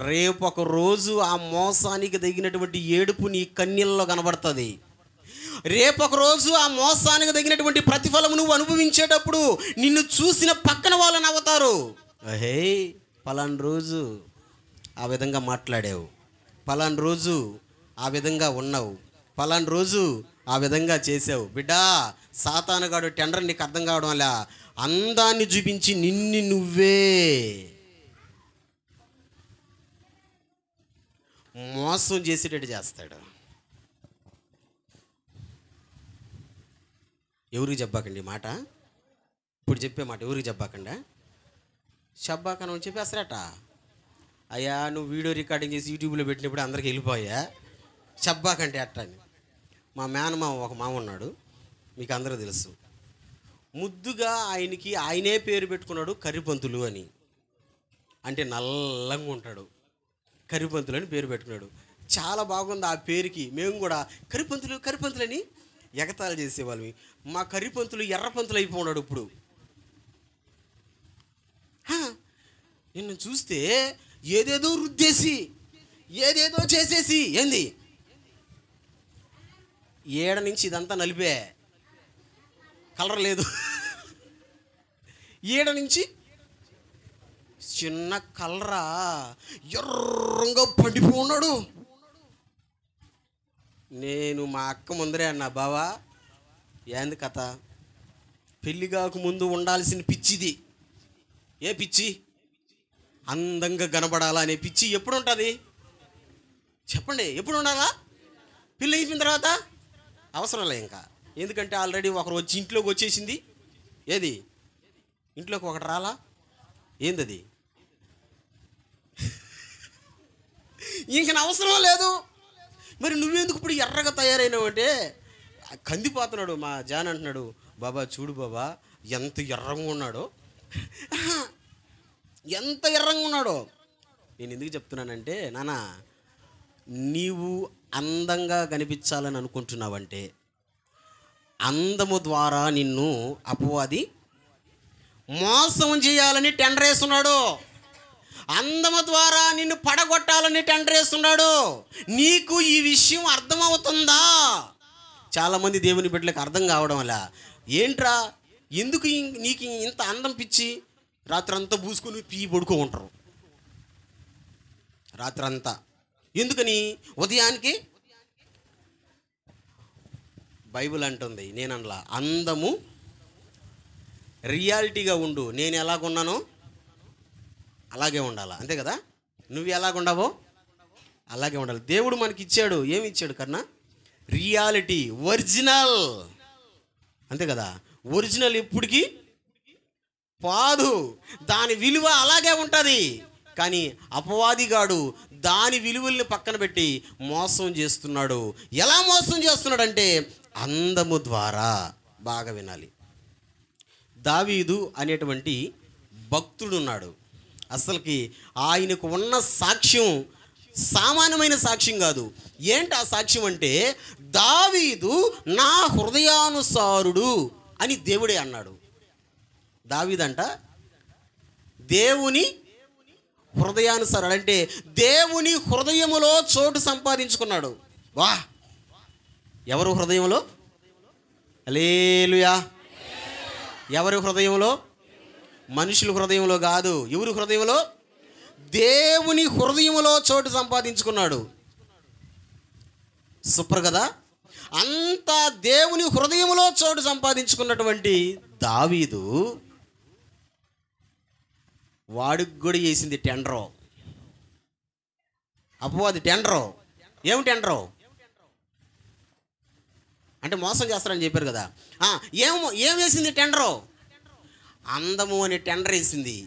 రేపు ఒక రోజు ఆ మోసానికి తగినటువంటి ఏడుపు నీ కన్నీళ్ళలో కనబడుతుంది. రేపు ఒక రోజు ఆ మోసానికి తగినటువంటి ప్రతిఫలం నువ్వు అనుభవించేటప్పుడు నిన్ను చూసిన పక్కన వాళ్ళు నవ్వుతారు. అహే, పలానా రోజు ఆ విధంగా మాట్లాడావు, పలానా రోజు ఆ విధంగా ఉన్నావు, పలానా రోజు ఆ విధంగా చేసావు. బిడ్డా, సాతానుగాడు టెండర్ నీకు అర్థం కావడం వల్ల అందాన్ని చూపించి నిన్ను నువ్వే మోసం చేసేటట్టు చేస్తాడు. ఎవరికి చెప్పాకండి మాట, ఇప్పుడు చెప్పే మాట ఎవరికి చెప్పాకండి, చెప్పాకని చెప్పేస్తారట. అయ్యా, నువ్వు వీడియో రికార్డింగ్ చేసి యూట్యూబ్లో పెట్టినప్పుడు అందరికి వెళ్ళిపోయా చెప్పాకంటే అట్ట అని. మా మేనమామ ఒక మామ ఉన్నాడు, మీకు అందరూ తెలుసు. ముద్దుగా ఆయనే పేరు పెట్టుకున్నాడు కర్రిపంతులు అని. అంటే నల్లంగా ఉంటాడు, కర్రిపంతులు అని పేరు పెట్టుకున్నాడు. చాలా బాగుంది ఆ పేరుకి. మేము కూడా కర్రిపంతులని ఎగతాళి చేసేవాళ్ళమి. మా కర్రిపంతులు ఎర్రపంతులు అయిపోన్నాడు ఇప్పుడు. నిన్ను చూస్తే ఏదేదో రుద్దేసి ఏదేదో చేసేసి ఏంది ఏడ నుంచి ఇదంతా నలిపే, కలర్ లేదు. ఏడ నుంచి చిన్న కలరా ఎర్రంగా పండిపోయి ఉన్నాడు. నేను మా అక్క ముందరే అన్నా, బావా ఏంది కథ, పెళ్ళి కాక ముందు ఉండాల్సిన పిచ్చిది. ఏ పిచ్చి? అందంగా కనబడాలా అనే పిచ్చి ఎప్పుడు ఉంటుంది చెప్పండి? ఎప్పుడు ఉండాలా? పెళ్ళి అయిపోయిన తర్వాత అవసరం లే ఇంకా. ఎందుకంటే ఆల్రెడీ ఒకరు వచ్చి ఇంట్లోకి వచ్చేసింది. ఏది ఇంట్లోకి ఒకటి రాలా? ఏందది? ఇంక అవసరం లేదు. మరి నువ్వెందుకు ఇప్పుడు ఎర్రగా తయారైనావు అంటే, కందిపోతున్నాడు మా జాన్ అంటున్నాడు, బాబా చూడు బాబా ఎంత ఎర్రంగా ఉన్నాడో, ఎంత ఎర్రంగా ఉన్నాడో. నేను ఎందుకు చెప్తున్నానంటే, నాన్న నీవు అందంగా కనిపించాలని అనుకుంటున్నావంటే అందము ద్వారా నిన్ను అపవాది మోసం చేయాలని టెండర్ వేస్తున్నాడు. అందము ద్వారా నిన్ను పడగొట్టాలని టెండర్ వేస్తున్నాడు. నీకు ఈ విషయం అర్థమవుతుందా? చాలామంది దేవుని బిడ్డలకు అర్థం కావడం వల్ల, ఏంట్రా ఎందుకు నీకు ఇంత అందం పిచ్చి, రాత్రంతా పూసుకొని పడుకో ఉంటారు రాత్రంతా. ఎందుకని? ఉదయానికి బైబిల్ అంటుంది, నేనలా అందము రియాలిటీగా ఉండు, నేను ఎలాగున్నానో అలాగే ఉండాలా, అంతే కదా? నువ్వు ఎలాగుండావో అలాగే ఉండాలి. దేవుడు మనకి ఇచ్చాడు, ఏమి ఇచ్చాడు కన్నా? రియాలిటీ, ఒరిజినల్, అంతే కదా? ఒరిజినల్ ఎప్పటికీ పాదు, దాని విలువ అలాగే ఉంటుంది. కానీ అపవాదిగాడు దాని విలువల్ని పక్కన పెట్టి మోసం చేస్తున్నాడు. ఎలా మోసం చేస్తున్నాడంటే అందము ద్వారా. బాగా వినాలి. దావీదు అనేటువంటి భక్తుడు ఉన్నాడు. అసలుకి ఆయనకు ఉన్న సాక్ష్యం సామాన్యమైన సాక్ష్యం కాదు. ఏంటి ఆ సాక్ష్యం అంటే, దావీదు నా హృదయానుసారుడు అని దేవుడే అన్నాడు. దావీదంట దేవుని హృదయానుసారుడు, అంటే దేవుని హృదయములో చోటు సంపాదించుకున్నాడు. వా, ఎవరు హృదయంలో? హల్లెలూయా. ఎవరి హృదయంలో? మనుషుల హృదయంలో కాదు. ఎవరి హృదయంలో? దేవుని హృదయంలో చోటు సంపాదించుకున్నాడు. సూపర్ కదా? అంత దేవుని హృదయంలో చోటు సంపాదించుకున్నటువంటి దావీదు వాడికి కూడా చేసింది టెండరు. అపవాది టెండరు. ఏమి టెండరు అంటే మోసం చేస్తారని చెప్పారు కదా. ఏం వేసింది టెండరు? అందము అనే టెండర్ వేసింది.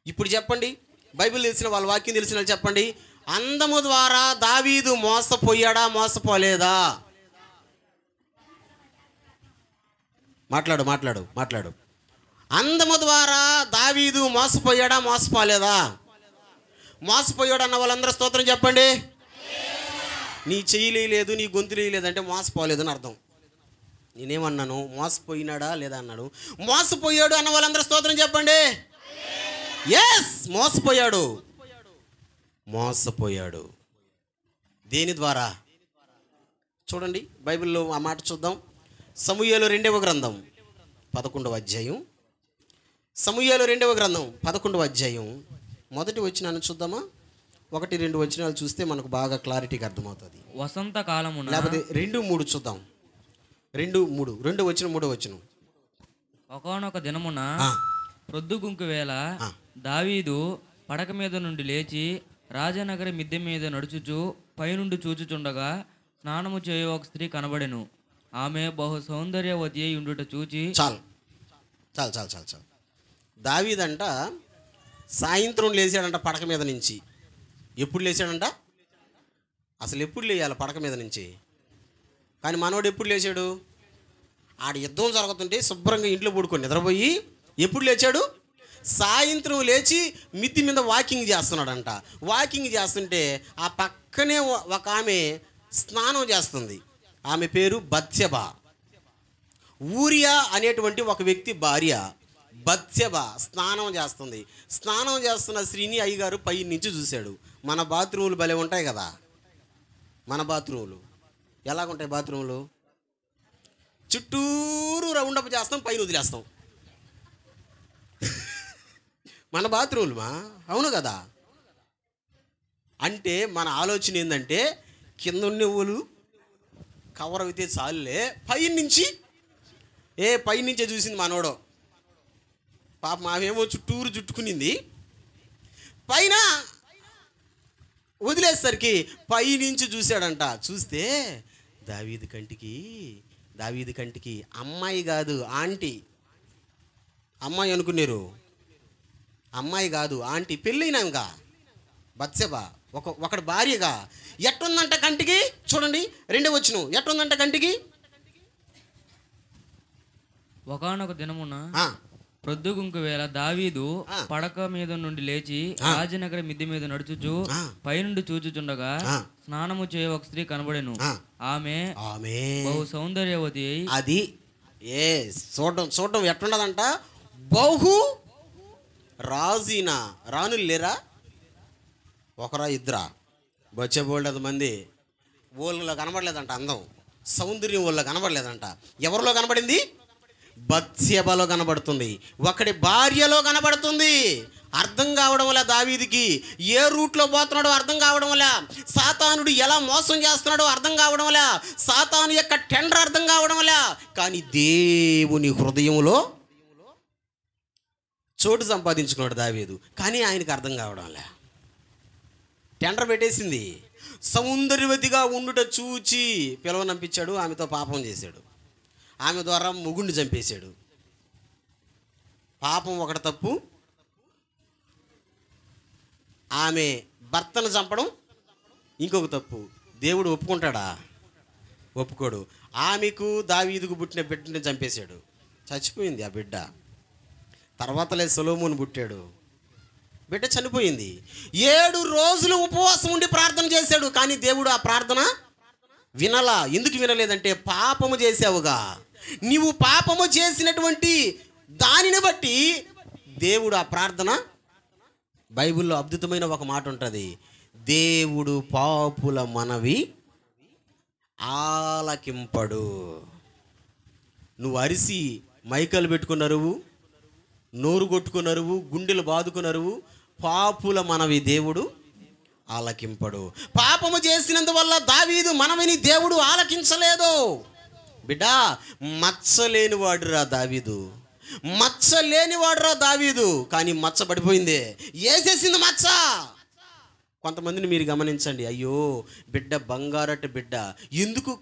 ఇప్పుడు చెప్పండి, బైబిల్ తెలిసిన వాళ్ళ, వాక్యం తెలిసిన వాళ్ళు చెప్పండి, అందము ద్వారా దావీదు మోసపోయాడా, మోసపోలేదా? మాట్లాడు. అందము ద్వారా దావీదు మోసపోయాడా, మోసపోలేదా? మోసపోయాడు అన్న వాళ్ళందరూ స్తోత్రం చెప్పండి. నీ చెయ్యి లేదు, నీ గొంతు లేదంటే మోసపోలేదని అర్థం. నేనేమన్నాను? మోసపోయినాడా లేదా అన్నాడు. మోసపోయాడు అన్న వాళ్ళందరూ స్తోత్రం చెప్పండి. ఎస్, మోసపోయాడు. మోసపోయాడు దేని ద్వారా? చూడండి బైబిల్లో ఆ మాట చూద్దాం. సమూయేలు 2వ గ్రంథం 11వ అధ్యాయం. సమూయేలు 2వ గ్రంథం 11వ అధ్యాయం మొదటి వచనాన్ని చూద్దామా? 1-2 వచనాలు చూస్తే మనకు బాగా క్లారిటీగా అర్థమవుతుంది. వసంత కాలమున, లేకపోతే 2-3 చూద్దాం. 2-3, 2 వచనం 3 వచనం. ఒకానొక దినమున ప్రొద్దుగుంకు వేళ దావీదు పడక మీద నుండి లేచి రాజనగరి మిద్దె మీద నడుచుచు పైనుండి చూచుచుండగా స్నానము చేయు ఒక స్త్రీ కనబడెను. ఆమె బహు సౌందర్యవతి అయి ఉండుట చూచి చాలు చాలు చాలు చాలు చాలు. దావీదంట సాయంత్రం లేచాడంట పడక మీద నుంచి. ఎప్పుడు లేచాడంట? అసలు ఎప్పుడు లేయాలి పడక మీద నుంచి? కానీ మనోడు ఎప్పుడు లేచాడు? ఆడ యుద్ధం జరుగుతుంటే శుభ్రంగా ఇంట్లో పడుకొని నిద్రపోయి ఎప్పుడు లేచాడు? సాయంత్రం లేచి మిద్ది మీద వాకింగ్ చేస్తున్నాడంట. వాకింగ్ చేస్తుంటే ఆ పక్కనే ఒక ఆమె స్నానం చేస్తుంది. ఆమె పేరు బత్షెబ. ఊరియా అనేటువంటి ఒక వ్యక్తి భార్య బత్షెబ స్నానం చేస్తుంది. స్నానం చేస్తున్న స్త్రీని అయ్యగారు పై నుంచి చూశాడు. మన బాత్రూములు భలే ఉంటాయి కదా. మన బాత్రూములు ఎలాగుంటాయి? బాత్రూములు చుట్టూరు రౌండప్ చేస్తాం, పైన వదిలేస్తాం. మన బాత్రూములు అవును కదా. అంటే మన ఆలోచన ఏంటంటే కింద ఉన్నవులు కవర్ అయితే చాలులే, పైనుంచి పైనుంచే చూసింది మనోడు. పాప మావేమో చుట్టూరు చుట్టుకునింది, పైన వదిలేసరికి పైనుంచి చూశాడంట. చూస్తే దావీదు కంటికి అమ్మాయి కాదు ఆంటీ. అమ్మాయి అనుకున్నారు, అమ్మాయి కాదు ఆంటీ. పెళ్ళైనాక బత్షెబ ఒకటి భార్యగా ఎట్టుందంట కంటికి. చూడండి 2వ వచనం, ఎట్టుందంట కంటికి? ఒకానొక దినమున ప్రొద్దుగుంకు వేళ దావీదు పడక మీద నుండి లేచి రాజనగర మిద్దె మీద నడుచుచు పైనుండి చూచుచుండగా స్నానము చేయ ఒక స్త్రీ కనబడెను. ఆమె బహు సౌందర్యవతి. అది చూడటం ఎట్లుండదంట? బహు రాజీనా. రాణులు లేరా? ఒకరా ఇద్దరా? బొచ్చెబోల్డ్ మంది. ఊళ్ళలో కనబడలేదంట అందం, సౌందర్యం ఊళ్ళో కనబడలేదంట. ఎవరిలో కనబడింది? బత్షెబలో కనబడుతుంది, ఒకటి భార్యలో కనబడుతుంది. అర్థం కావడం వల్ల దావీదుకి ఏ రూట్లో పోతున్నాడో అర్థం కావడం వల్ల, సాతానుడు ఎలా మోసం చేస్తున్నాడో అర్థం కావడం వల్ల, సాతాను యొక్క టెండర్ అర్థం కావడం వల్ల, కానీ దేవుని హృదయంలో చోటు సంపాదించుకున్నాడు దావీదు. కానీ ఆయనకు అర్థం కావడం వల్ల టెండర్ పెట్టేసింది. సౌందర్యవతిగా ఉండుట చూచి పిలవనంపించాడు, ఆమెతో పాపం చేశాడు. ఆమె ద్వారా మొగుడిని చంపేశాడు. పాపం ఒకటి తప్పు, ఆమె భర్తను చంపడం ఇంకొక తప్పు. దేవుడు ఒప్పుకుంటాడా? ఒప్పుకోడు. ఆమెకు దావీదుకు పుట్టిన బిడ్డని చంపేశాడు. చచ్చిపోయింది ఆ బిడ్డ. తర్వాతలే సొలొమోను పుట్టాడు. బిడ్డ చనిపోయింది. 7 రోజులు ఉపవాసం ఉండి ప్రార్థన చేశాడు. కానీ దేవుడు ఆ ప్రార్థన వినలా. ఎందుకు వినలేదంటే పాపము చేసావుగా. నీవు పాపము చేసినటువంటి దానిని బట్టి దేవుడు ఆ ప్రార్థన, బైబిల్లో అద్భుతమైన ఒక మాట ఉంటుంది, దేవుడు పాపుల మనవి ఆలకింపడు. నువ్వు అరిసి మైకలు పెట్టుకున్నరువు, నోరు కొట్టుకున్నరువు, గుండెలు బాదుకున్నరువు, పాపుల మనవి దేవుడు ఆలకింపడు. పాపము చేసినందువల్ల దావీదు మనవిని దేవుడు ఆలకించలేదు. బిడ్డా, మచ్చలేనివాడురా దావీదు, మచ్చలేనివాడురా దావీదు. కానీ మచ్చ పడిపోయింది, వేసేసింది మచ్చ. కొంతమందిని మీరు గమనించండి, అయ్యో బిడ్డ బంగారట బిడ్డ, ఎందుకు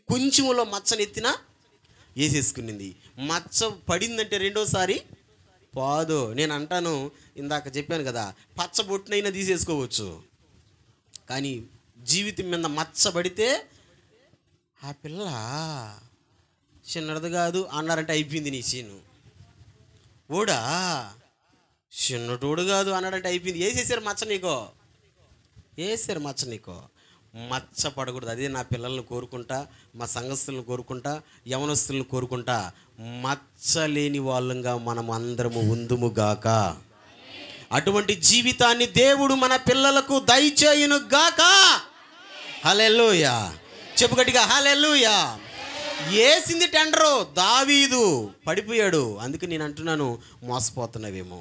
కొంచెంలో మచ్చనెత్తినా వేసేసుకునింది. మచ్చ పడిందంటే రెండోసారి పోదు. నేను అంటాను, ఇందాక చెప్పాను కదా, పచ్చబొట్టునైనా తీసేసుకోవచ్చు, కానీ జీవితం మీద మచ్చబడితే ఆ పిల్ల చిన్నది కాదు అన్నారంటే అయిపోయింది నీ సీను. ఓడా చిన్నటోడు కాదు అన్నాడంటే అయిపోయింది. వేసేసారు మచ్చ నీకో, వేసారు మచ్చ నీకో. మచ్చపడకూడదు. అదే నా పిల్లల్ని కోరుకుంటా, మా సంఘస్థులను కోరుకుంటా, యవనస్తులను కోరుకుంటా, మచ్చలేని వాళ్ళంగా మనం అందరము ఉందుముగాక. అటువంటి జీవితాన్ని దేవుడు మన పిల్లలకు దయచేయును గాక. హల్లెలూయా. చెప్పు గట్టిగా హల్లెలూయా. ఏసింది టెండరు, దావీదు పడిపోయాడు. అందుకే నేను అంటున్నాను, మోసపోతున్నావేమో,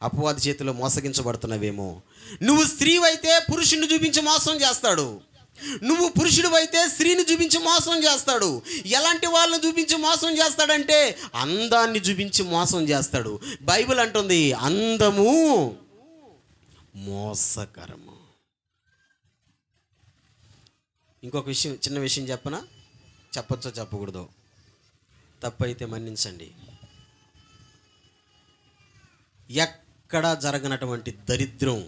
అపవాది చేతిలో మోసగించబడుతున్నావేమో. నువ్వు స్త్రీవైతే పురుషుని చూపించి మోసం చేస్తాడు, నువ్వు పురుషుడివైతే స్త్రీని చూపించి మోసం చేస్తాడు. ఎలాంటి వాళ్ళని చూపించి మోసం చేస్తాడంటే అందాన్ని చూపించి మోసం చేస్తాడు. బైబిల్ అంటుంది అందము మోసకరము. ఇంకొక విషయం, చిన్న విషయం చెప్పనా? చెప్పచ్చో చెప్పకూడదో, తప్పైతే మన్నించండి. ఎక్కడ జరగనటువంటి దరిద్రం,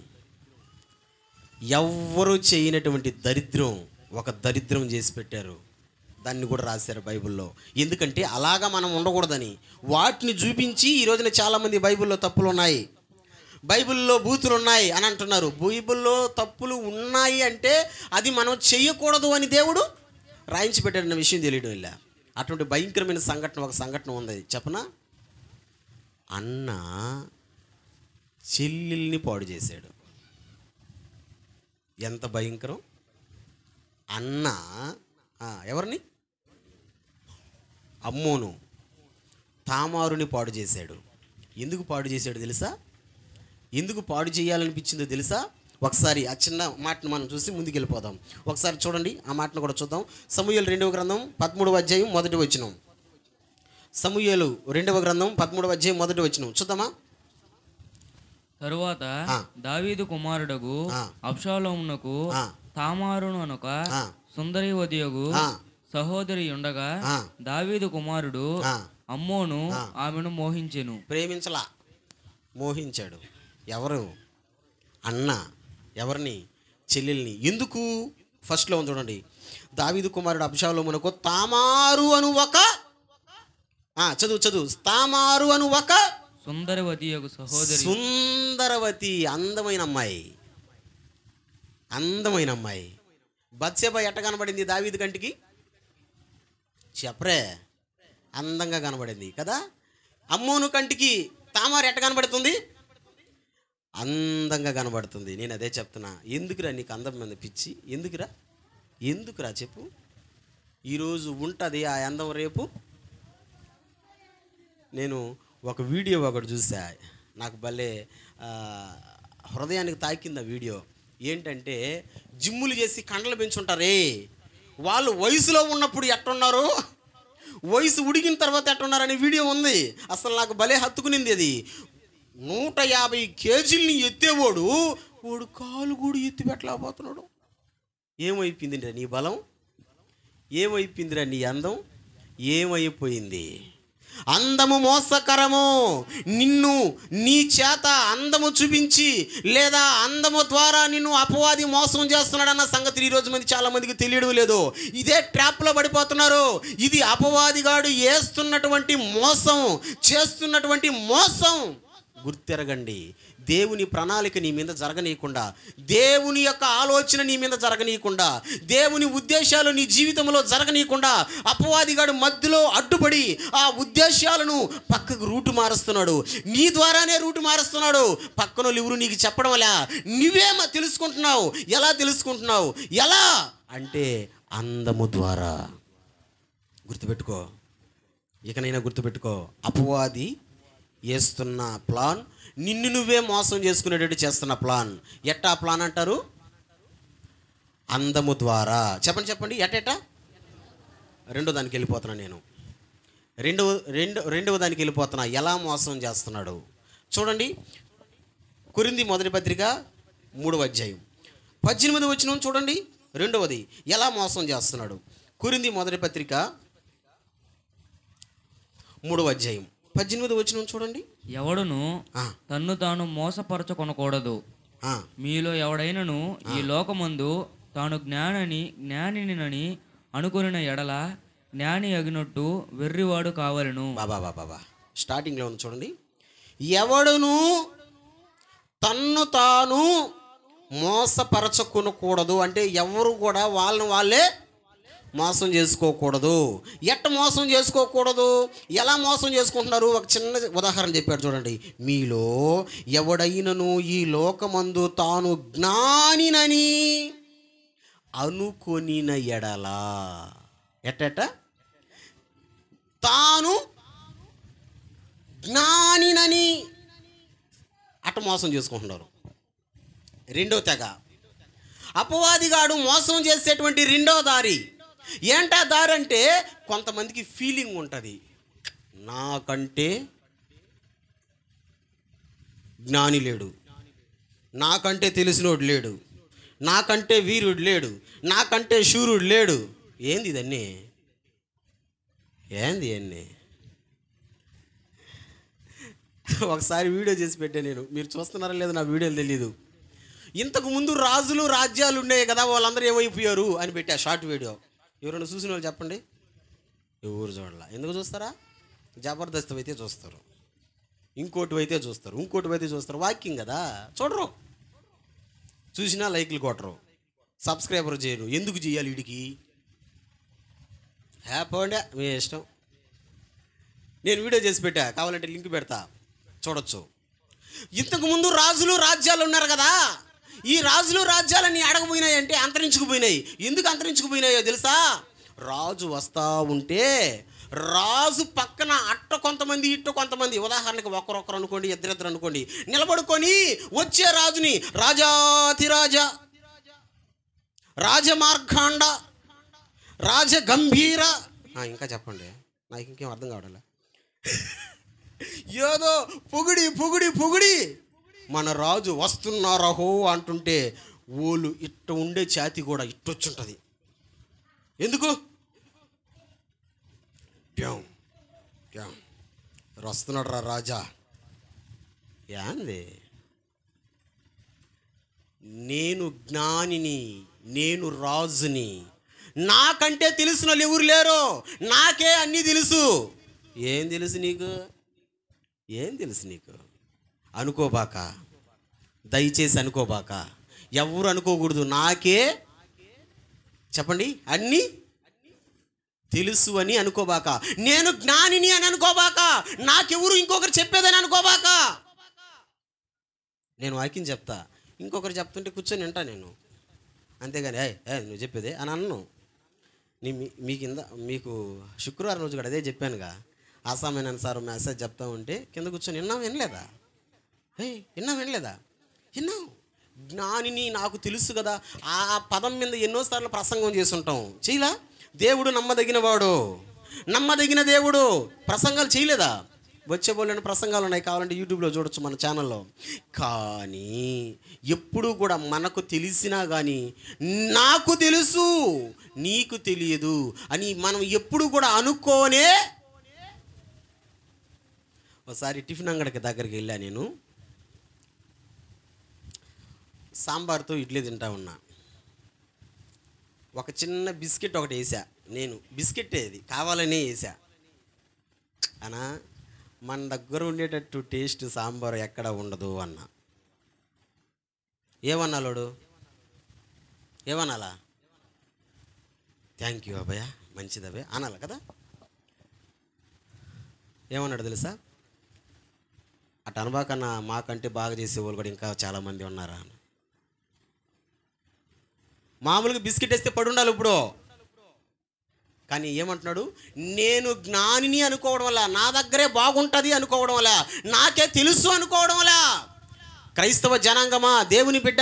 ఎవ్వరూ చేయనటువంటి దరిద్రం ఒక దరిద్రం చేసి పెట్టారు. దాన్ని కూడా రాశారు బైబిల్లో. ఎందుకంటే అలాగా మనం ఉండకూడదని వాటిని చూపించి ఈ రోజున చాలామంది బైబిల్లో తప్పులు ఉన్నాయి, బైబిల్లో బూతులు ఉన్నాయి అని అంటున్నారు. బైబిల్లో తప్పులు ఉన్నాయి అంటే అది మనం చేయకూడదు అని దేవుడు రాయించి పెట్టాడన్న విషయం తెలియడం ఇలా. అటువంటి భయంకరమైన ఒక సంఘటన ఉంది, చెప్పనా? అన్న చెల్లెల్ని పాడు చేశాడు. ఎంత భయంకరం! అన్న ఎవరిని? అమ్మోను తామారుని పాడు చేశాడు. ఎందుకు పాడు చేశాడు తెలుసా? ఎందుకు పాడు చేయాలనిపించిందో తెలుసా? ఒకసారి ఆ చిన్న మాటను మనం చూసి ముందుకు వెళ్ళిపోదాం. ఒకసారి చూడండి, ఆ మాటను కూడా చూద్దాం. సమూయేలు 2వ గ్రంథం 13వ అధ్యాయం 1వ వచనం. సమూయేలు 2వ గ్రంథం 13వ అధ్యాయం 1వ వచనం చూద్దామా? తరువాత దావీదు కుమారుడగు అబ్షాలోమునకు తామారును అనొక సుందరీవతియగు సహోదరి ఉండగా దావీదు కుమారుడు అమ్మోను ఆమెను మోహించెను. ప్రేమించలా, మోహించాడు. ఎవరు? అన్న. ఎవరిని? చెల్లెల్ని. ఎందుకు? ఫస్ట్లో ఉంది చూడండి. దావీదు కుమారుడు అబ్షాలోమునకు తామారు అను ఒక చదువు తామారు అను ఒక సుందరవతియగు సహోదరి. సుందరవతి, అందమైన అమ్మాయి, అందమైన అమ్మాయి. బత్షెబ ఎట్ట కనబడింది దావీదు కంటికి? చెప్పరే, అందంగా కనబడింది కదా. అమ్మోను కంటికి తామారు ఎట్ట కనబడుతుంది? అందంగా కనబడుతుంది. నేను అదే చెప్తున్నా. ఎందుకురా నీకు అందం మీద పిచ్చి? ఎందుకురా చెప్పు. ఈరోజు ఉంటుంది ఆ అందం, రేపు. నేను ఒక వీడియో ఒకటి చూసా, నాకు భలే హృదయానికి తాకింది ఆ వీడియో. ఏంటంటే జిమ్ములు చేసి కండలు పెంచుంటారే, వాళ్ళు వయసులో ఉన్నప్పుడు ఎట్టున్నారు, వయసు ఉడికిన తర్వాత ఎట్టున్నారనే వీడియో ఉంది. అసలు నాకు భలే హత్తుకునింది అది. 150 కేజీలని ఎత్తేవాడు వాడు కాలు కూడా ఎత్తి పెట్టలేకపోతున్నాడు. ఏమైపోయిందిరా నీ బలం? ఏమైపోయిందిరా నీ అందం? ఏమైపోయింది? అందము మోసకరము. నిన్ను నీ చేత అందము చూపించి లేదా అందము ద్వారా నిన్ను అపవాది మోసం చేస్తున్నాడన్న సంగతి ఈరోజు మంది చాలా మందికి తెలియడం లేదు. ఇదే ట్రాప్లో పడిపోతున్నారు. ఇది అపవాదిగాడు వేస్తున్నటువంటి మోసం, చేస్తున్నటువంటి మోసం. గుర్తెరగండి. దేవుని ప్రణాళిక నీ మీద జరగనీయకుండా, దేవుని యొక్క ఆలోచన నీ మీద జరగనీయకుండా, దేవుని ఉద్దేశాలు నీ జీవితంలో జరగనీయకుండా అపవాదిగాడు మధ్యలో అడ్డుపడి ఆ ఉద్దేశాలను పక్కకు రూటు మారుస్తున్నాడు. నీ ద్వారానే రూటు మారుస్తున్నాడు. పక్కన ఎవరు నీకు చెప్పడం వల్ల నువ్వే తెలుసుకుంటున్నావు. ఎలా తెలుసుకుంటున్నావు? ఎలా అంటే అందము ద్వారా. గుర్తుపెట్టుకో, ఇకనైనా గుర్తుపెట్టుకో. అపవాది వేస్తున్న ప్లాన్ నిన్ను నువ్వే మోసం చేసుకునేటట్టు చేస్తున్న ప్లాన్. ఎట్టా ప్లాన్ అంటారు? అందము ద్వారా. చెప్పండి ఎట్టా? రెండో దానికి వెళ్ళిపోతున్నా నేను. రెండవ దానికి వెళ్ళిపోతున్నా. ఎలా మోసం చేస్తున్నాడు చూడండి. కొరింథీ మొదటి పత్రిక 3వ అధ్యాయం 18వ వచనం చూడండి. రెండవది ఎలా మోసం చేస్తున్నాడు. కొరింథీ మొదటి పత్రిక 3వ అధ్యాయం 18వ వచనం చూడండి. ఎవడును తన్ను తాను మోసపరచుకొనకూడదు. మీలో ఎవడైనను ఈ లోకమందు తాను జ్ఞానిని అనుకొనిన ఎడల జ్ఞాని అగినట్టు వెర్రివాడు కావాలను. బాబా స్టార్టింగ్లో ఉంది చూడండి. ఎవడును తన్ను తాను మోసపరచుకొనకూడదు అంటే ఎవరు కూడా వాళ్ళని వాళ్ళే మోసం చేసుకోకూడదు. ఎట్ట మోసం చేసుకోకూడదు, ఎలా మోసం చేసుకుంటున్నారు? ఒక చిన్న ఉదాహరణ చెప్పాడు చూడండి. మీలో ఎవడైనను ఈ లోకమందు తాను జ్ఞానినని అనుకొనిన ఎడలా, ఎట్ట తాను జ్ఞానినని అట్ట మోసం చేసుకుంటున్నారు. రెండో తెగ, అపవాదిగాడు మోసం చేసేటువంటి రెండో దారి ఏంటా దారి అంటే, కొంతమందికి ఫీలింగ్ ఉంటుంది, నాకంటే జ్ఞాని లేడు, నాకంటే తెలిసినోడు లేడు, నాకంటే వీరుడు లేడు, నాకంటే శూరుడు లేడు. ఏంది ఇదన్నీ? ఏంది అన్నీ? ఒకసారి వీడియో చేసి పెట్టా నేను, మీరు చూస్తున్నారా లేదా నా వీడియోలు తెలీదు. ఇంతకు ముందు రాజులు రాజ్యాలు ఉన్నాయి కదా, వాళ్ళందరూ ఏమైపోయారు అని పెట్టా షార్ట్ వీడియో. ఎవరైనా చూసిన వాళ్ళు చెప్పండి. ఎవరు చూడాల? ఎందుకు చూస్తారా? జబర్దస్త్ అయితే చూస్తారు, ఇంకోటి అయితే చూస్తారు, ఇంకోటి అయితే చూస్తారు. వాకింగ్ కదా, చూడరు. చూసినా లైక్లు కొట్టరు, సబ్స్క్రైబర్ చేయరు. ఎందుకు చేయాలి వీడికి? హ్యాపీ అండి, మీ ఇష్టం. నేను వీడియో చేసి పెట్టా, కావాలంటే లింక్ పెడతా, చూడొచ్చు. ఇంతకుముందు రాజులు రాజ్యాలు ఉన్నారు కదా, ఈ రాజులు రాజ్యాలన్నీ అడగపోయినాయి అంటే అంతరించుకుపోయినాయి. ఎందుకు అంతరించుకుపోయినాయో తెలుసా? రాజు వస్తూ ఉంటే రాజు పక్కన అట్ట కొంతమంది ఇట్ట కొంతమంది, ఉదాహరణకి ఒకరొకరు అనుకోండి, ఇద్దరిద్దరు అనుకోండి, నిలబడుకొని వచ్చే రాజుని రాజాతిరాజ, రాజమార్గాండ, రాజగంభీర, ఇంకా చెప్పండి, నాకు ఇంకేం అర్థం కావడాల, ఏదో పొగిడి పొగిడి పొగిడి మన రాజు వస్తున్నారహో అంటుంటే ఓళ్ళు ఇట్ట ఉండే ఛాతి కూడా ఇట్టొచ్చుంటుంది. ఎందుకు? వస్తున్నాడు రా రాజా. యాంది? నేను జ్ఞానిని, నేను రాజుని, నాకంటే తెలిసిన వాళ్ళు ఎవరు లేరు, నాకే అన్నీ తెలుసు. ఏం తెలుసు నీకు? ఏం తెలుసు నీకు? అనుకోబాక, దయచేసి అనుకోబాక. ఎవరు అనుకోకూడదు. నాకే చెప్పండి అన్నీ తెలుసు అని అనుకోబాక. నేను జ్ఞానిని అని అనుకోబాక. నాకెవరు ఇంకొకరు చెప్పేదని అనుకోబాక. నేను వాక్యం చెప్తా, ఇంకొకరు చెప్తుంటే కూర్చొని వింటా నేను, అంతేగాని నువ్వు చెప్పేదే అని అన్ను. మీకు శుక్రవారం రోజు కూడా అదే చెప్పానుగా, ఆసామైన సార్ మెసేజ్ చెప్తా ఉంటే కింద కూర్చొని వినలేదా? వినలేదా? విన్నావు. జ్ఞానిని నాకు తెలుసు కదా, ఆ పదం మీద ఎన్నోసార్లు ప్రసంగం చేసుంటాం, చేయలా? దేవుడు నమ్మదగిన వాడు, నమ్మదగిన దేవుడు. ప్రసంగాలు చేయలేదా? వచ్చేబోలేని ప్రసంగాలు ఉన్నాయి, కావాలంటే యూట్యూబ్లో చూడొచ్చు మన ఛానల్లో. కానీ ఎప్పుడు కూడా మనకు తెలిసినా కానీ నాకు తెలుసు నీకు తెలియదు అని మనం ఎప్పుడు కూడా అనుకోనే. ఒకసారి టిఫిన్ అంగడికి దగ్గరికి వెళ్ళా నేను, సాంబార్తో ఇడ్లీ తింటా ఉన్నా. ఒక చిన్న బిస్కెట్ ఒకటి వేసా నేను, బిస్కెట్ ఏది కావాలనే వేసా. అన్నా మన దగ్గర ఉండేటట్టు టేస్ట్ సాంబార్ ఎక్కడ ఉండదు అన్నా. ఏమన్నాలోడు? ఏమనాలా? థ్యాంక్ యూ అభయ, మంచిది అభయ అనాలి కదా. ఏమన్నాడు తెలుసా? అటు అనబాకన్నా మాకంటే బాగా చేసేవాళ్ళు కూడా ఇంకా చాలామంది ఉన్నారా అని. మామూలుగా బిస్కెట్ వేస్తే పడి ఉండాలి ఇప్పుడు, కానీ ఏమంటున్నాడు? నేను జ్ఞానిని అనుకోవడం వల్ల, నా దగ్గరే బాగుంటుంది అనుకోవడం వల్ల, నాకే తెలుసు అనుకోవడం వల్ల. క్రైస్తవ జనాంగమా, దేవుని బిడ్డ,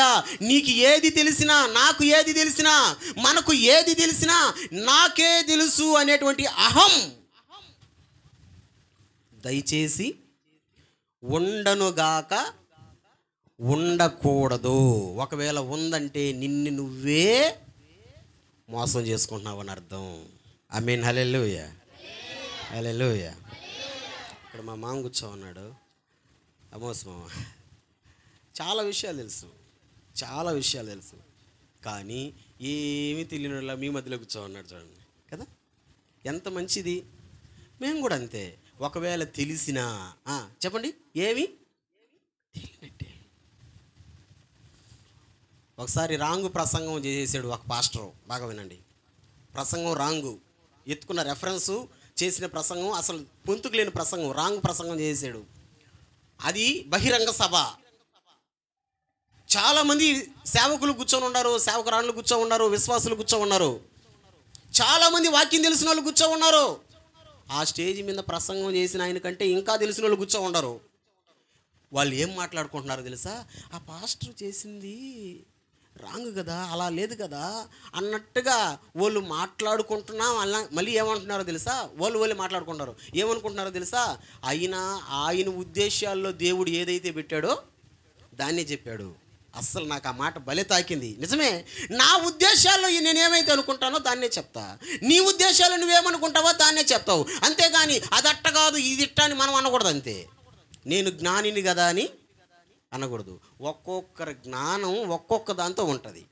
నీకు ఏది తెలిసినా, నాకు ఏది తెలిసినా, మనకు ఏది తెలిసినా నాకే తెలుసు అనేటువంటి అహం దయచేసి ఉండనుగాక, ఉండకూడదు. ఒకవేళ ఉందంటే నిన్ను నువ్వే మోసం చేసుకుంటున్నావు అని అర్థం. ఆమేన్. హల్లెలూయా, హల్లెలూయా. ఇక్కడ మా మామ కూర్చోన్నాడు, అమోస్ మామ. చాలా విషయాలు తెలుసు, చాలా విషయాలు తెలుసు, కానీ ఏమీ తెలియని మీ మధ్యలో కూర్చోన్నాడు చూడండి కదా, ఎంత మంచిది. మేము కూడా అంతే. ఒకవేళ తెలిసినా చెప్పండి, ఏమి తెలియనట్టే. ఒకసారి రాంగు ప్రసంగం చేసేసాడు ఒక పాస్టరు. బాగా వినండి, ప్రసంగం రాంగు, ఎత్తుకున్న రెఫరెన్సు, చేసిన ప్రసంగం అసలు పొంతుకు లేని ప్రసంగం, రాంగ్ ప్రసంగం చేసాడు. అది బహిరంగ సభ. చాలామంది సేవకులు కూర్చొని ఉన్నారు, సేవకురాళ్ళు కూర్చొని ఉన్నారు, విశ్వాసులు కూర్చొని ఉన్నారు, చాలామంది వాక్యం తెలిసిన వాళ్ళు కూర్చొని ఉన్నారు. ఆ స్టేజ్ మీద ప్రసంగం చేసిన ఆయన కంటే ఇంకా తెలిసిన వాళ్ళు కూర్చొని ఉండరు. వాళ్ళు ఏం మాట్లాడుకుంటున్నారో తెలుసా? ఆ పాస్టర్ చేసింది రాంగ్ కదా, అలా లేదు కదా అన్నట్టుగా వాళ్ళు మాట్లాడుకుంటున్నాం. అలా మళ్ళీ ఏమంటున్నారో తెలుసా? వాళ్ళు మాట్లాడుకుంటారు. ఏమనుకుంటున్నారో తెలుసా? ఆయన ఉద్దేశాల్లో దేవుడు ఏదైతే పెట్టాడో దాన్నే చెప్పాడు. అస్సలు నాకు ఆ మాట భలే తాకింది. నిజమే, నా ఉద్దేశాల్లో నేనేమైతే అనుకుంటానో దాన్నే చెప్తా, నీ ఉద్దేశాలు నువ్వేమనుకుంటావో దాన్నే చెప్తావు. అంతేగాని అది అట్ట కాదు ఇది ఇట్ట అని మనం అనకూడదు. అంతే, నేను జ్ఞానిని కదా అని అనకూడదు. ఒక్కొక్కరి జ్ఞానం ఒక్కొక్క దాంతో ఉంటుంది.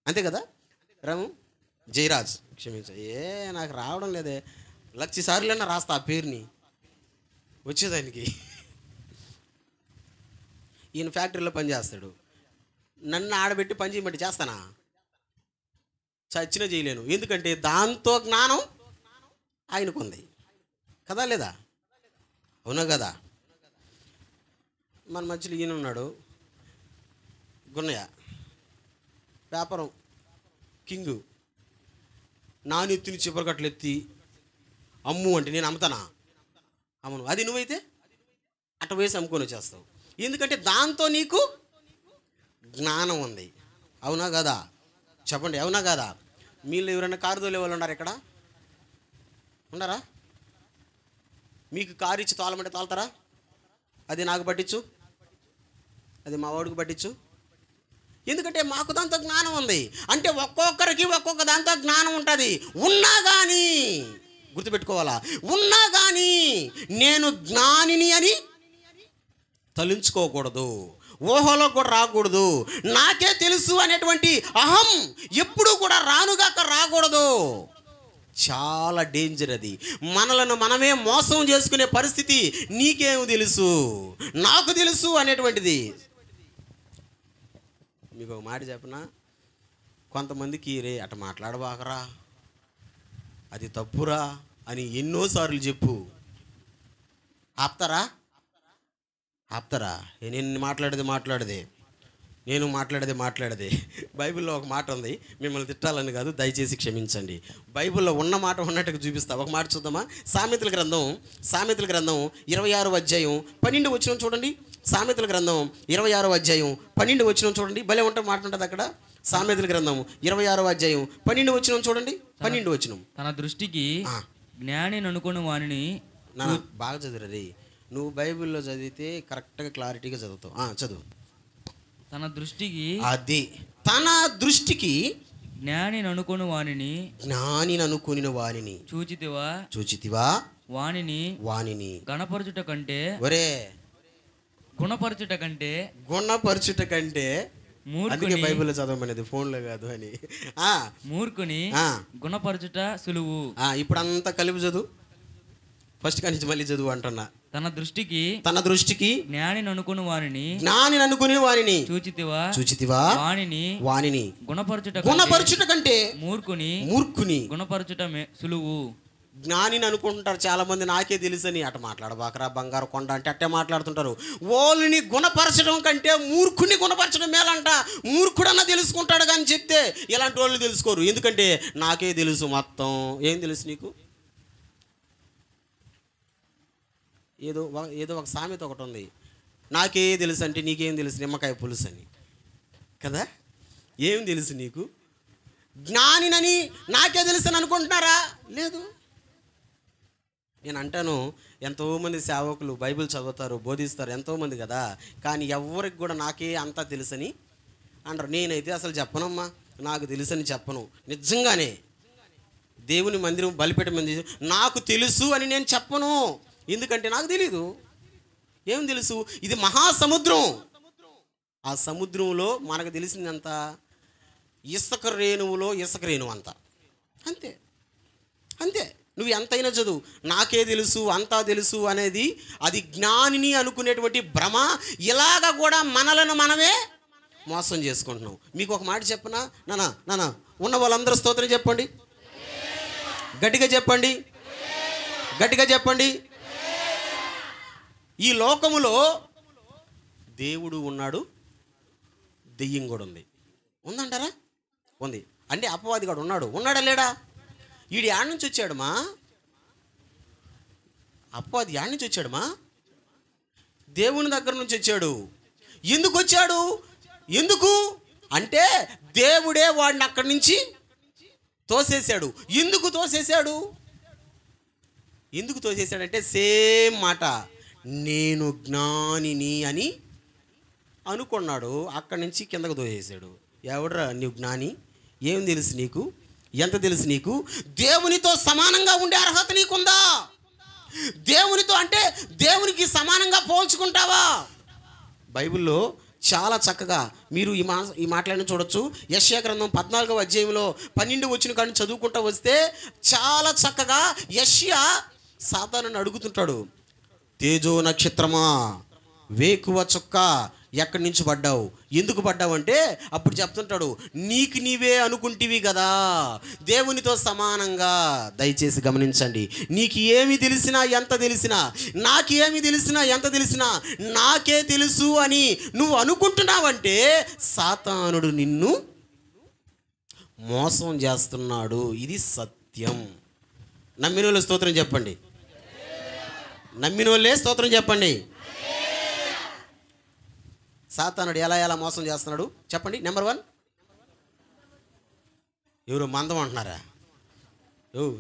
అంతే కదా రాము? జయరాజ్ క్షమించ, నాకు రావడం లేదే, 1,00,000 సార్లైనా రాస్తా ఆ పేరుని వచ్చేదానికి. ఈయన ఫ్యాక్టరీలో పనిచేస్తాడు, నన్ను ఆడబెట్టి పని చేయబట్టి చేస్తానా? చచ్చినా చేయలేను. ఎందుకంటే దాంతో జ్ఞానం ఆయనకు ఉంది కదా, లేదా? అవునా కదా? మన మధ్యలో ఈయన ఉన్నాడు, గున్నయ్య, వ్యాపారం కింగు, నానెత్తిని చిప్పరకట్లు ఎత్తి అమ్ము అంటే నేను అమ్ముతానా? అమ్మను. అది నువ్వైతే అట్ట వేసి అమ్ముకొని వచ్చేస్తావు. ఎందుకంటే దాంతో నీకు జ్ఞానం ఉంది. అవునా కదా? చెప్పండి, అవునా కదా? మీలో ఎవరైనా కారు తోలే వాళ్ళు ఉన్నారు ఇక్కడ? ఉన్నారా? మీకు కారు ఇచ్చి తోలమంటే తోలుతారా? అది నాకు పట్టించు, అది మా వాడికి పట్టించు. ఎందుకంటే మాకు దాంతో జ్ఞానం ఉంది. అంటే ఒక్కొక్కరికి ఒక్కొక్క దాంతో జ్ఞానం ఉంటుంది. ఉన్నా కానీ గుర్తుపెట్టుకోవాలా, ఉన్నా కానీ నేను జ్ఞానిని అని తలుంచుకోకూడదు, ఊహలో కూడా రాకూడదు. నాకే తెలుసు అనేటువంటి అహం ఎప్పుడూ కూడా రానుగాక రాకూడదు. చాలా డేంజర్ అది. మనలను మనమే మోసం చేసుకునే పరిస్థితి. నీకేం తెలుసు, నాకు తెలుసు అనేటువంటిది. మీకు ఒక మాట చెప్పనా, కొంతమందికి రే అట మాట్లాడబాకరా, అది తప్పురా అని ఎన్నోసార్లు చెప్పు, ఆపుతారా? నేను మాట్లాడేదే. బైబిల్లో ఒక మాట ఉంది, మిమ్మల్ని తిట్టాలని కాదు, దయచేసి క్షమించండి. బైబిల్లో ఉన్న మాట ఉన్నట్టుగా చూపిస్తా. ఒక మాట చూద్దామా? సామెతల గ్రంథం 26వ అధ్యాయం 12 వచనం చూడండి. సామెతల గ్రంథం 26వ అధ్యాయం 12 వచనం చూడండి. భలే ఉంటే మాట ఉంటుంది అక్కడ. సామెతల గ్రంథం 26వ అధ్యాయం 12 వచనం చూడండి. 12 వచనం. తన దృష్టికి జ్ఞాని అనుకుని వానిని బాగా చదువురే. నువ్వు బైబిల్లో చదివితే కరెక్ట్గా క్లారిటీగా చదువుతావు. చదువు. తన దృష్టికి జ్ఞాని అనుకుని వానిని చూచితివా వానిని గుణపరచుట కంటే అందుకే బైబిల్లో చదవమనేది, ఫోన్లో కాదు అని. మూర్ఖుని గుణపరచుట సులువు. ఇప్పుడు అంతా కలిపి చదువు, ఫస్ట్ కానించి మళ్ళీ చదువు అంటున్నా. తన దృష్టికి జ్ఞాని అనుకుని వానిని చూచితివా వానిని గుణపరచుట కంటే మూర్ఖుని గుణపరచుట సులువు. జ్ఞానిని అనుకుంటుంటారు చాలా మంది, నాకే తెలుసని. అట మాట్లాడబాకరా బంగారు కొండ అంటే అట్టే మాట్లాడుతుంటారు. వాళ్ళని గుణపరచడం కంటే మూర్ఖుని గుణపరచడం మేలంట. మూర్ఖుడన్నా తెలుసుకుంటాడు కానీ చెప్తే ఇలాంటి వాళ్ళు తెలుసుకోరు. ఎందుకంటే నాకే తెలుసు మొత్తం. ఏం తెలుసు నీకు? ఏదో ఒక సామెత ఒకటి ఉంది, నాకే తెలుసు అంటే నీకేం తెలుసు? నిమ్మకాయ పులుసు అని కదా. ఏం తెలుసు నీకు? జ్ఞానినని నాకే తెలుసు అని అనుకుంటున్నారా? లేదు. నేను అంటాను, ఎంతోమంది సేవకులు బైబిల్ చదువుతారు, బోధిస్తారు, ఎంతోమంది కదా, కానీ ఎవరికి కూడా నాకే అంతా తెలుసని అంటారు. నేనైతే అసలు చెప్పనమ్మా, నాకు తెలుసని చెప్పను. నిజంగానే దేవుని మందిరం బలిపీఠం మంది నాకు తెలుసు అని నేను చెప్పను. ఎందుకంటే నాకు తెలీదు. ఏం తెలుసు? ఇది మహాసముద్రం. ఆ సముద్రంలో మనకు తెలిసిందంత ఇసుక రేణువులో ఇసుక రేణువు అంత. అంతే. నువ్వు ఎంతైనా చదువు, నాకే తెలుసు అంతా తెలుసు అనేది అది జ్ఞానిని అనుకునేటువంటి భ్రమ. ఇలాగ కూడా మనలను మనమే మోసం చేసుకుంటున్నాం. మీకు ఒక మాట చెప్పనా నానా ఉన్న వాళ్ళందరూ స్తోత్రం చెప్పండి, గట్టిగా చెప్పండి, గట్టిగా చెప్పండి. ఈ లోకములో దేవుడు ఉన్నాడు, దెయ్యం కూడా ఉంది. ఉందంటారా? ఉంది. అంటే అపవాది కూడా ఉన్నాడా లేడా? వీడు యాడ్ నుంచి వచ్చాడమ్మా, అపవాది యాడ్ నుంచి వచ్చాడమ్మా, దేవుని దగ్గర నుంచి వచ్చాడు. ఎందుకు వచ్చాడు? ఎందుకు అంటే దేవుడే వాడిని అక్కడి నుంచి తోసేశాడు. ఎందుకు తోసేశాడు? ఎందుకు తోసేశాడంటే సేమ్ మాట, నేను జ్ఞానిని అని అనుకున్నాడు. అక్కడి నుంచి కిందకు తోసేశాడు. ఎవడ్రా నీవు జ్ఞాని? ఏం తెలుసు నీకు? ఎంత తెలుసు నీకు? దేవునితో సమానంగా ఉండే అర్హత నీకుందా? దేవునితో అంటే దేవునికి సమానంగా పోల్చుకుంటావా? బైబిల్లో చాలా చక్కగా మీరు ఈ మాటలను చూడొచ్చు. యెషయా గ్రంథం 14వ అధ్యాయంలో 12 వచ్చిన కానీ చదువుకుంటూ వస్తే చాలా చక్కగా యెషయా సాతానుని అడుగుతుంటాడు, తేజో నక్షత్రమా, వేకువ చుక్క, ఎక్కడి నుంచి పడ్డావు? ఎందుకు పడ్డావు అంటే అప్పుడు చెప్తుంటాడు, నీకు నీవే అనుకుంటివి కదా దేవునితో సమానంగా. దయచేసి గమనించండి, నీకు ఏమి తెలిసినా ఎంత తెలిసినా, నాకు ఏమి తెలిసినా ఎంత తెలిసినా నాకే తెలుసు అని నువ్వు అనుకుంటున్నావంటే సాతానుడు నిన్ను మోసం చేస్తున్నాడు. ఇది సత్యం. నమ్మిన వాళ్ళు స్తోత్రం చెప్పండి, నమ్మిన వాళ్ళే స్తోత్రం చెప్పండి. సాతానుడు ఎలా మోసం చేస్తున్నాడు చెప్పండి. నెంబర్ 1, ఎవరు మందం అంటున్నారా?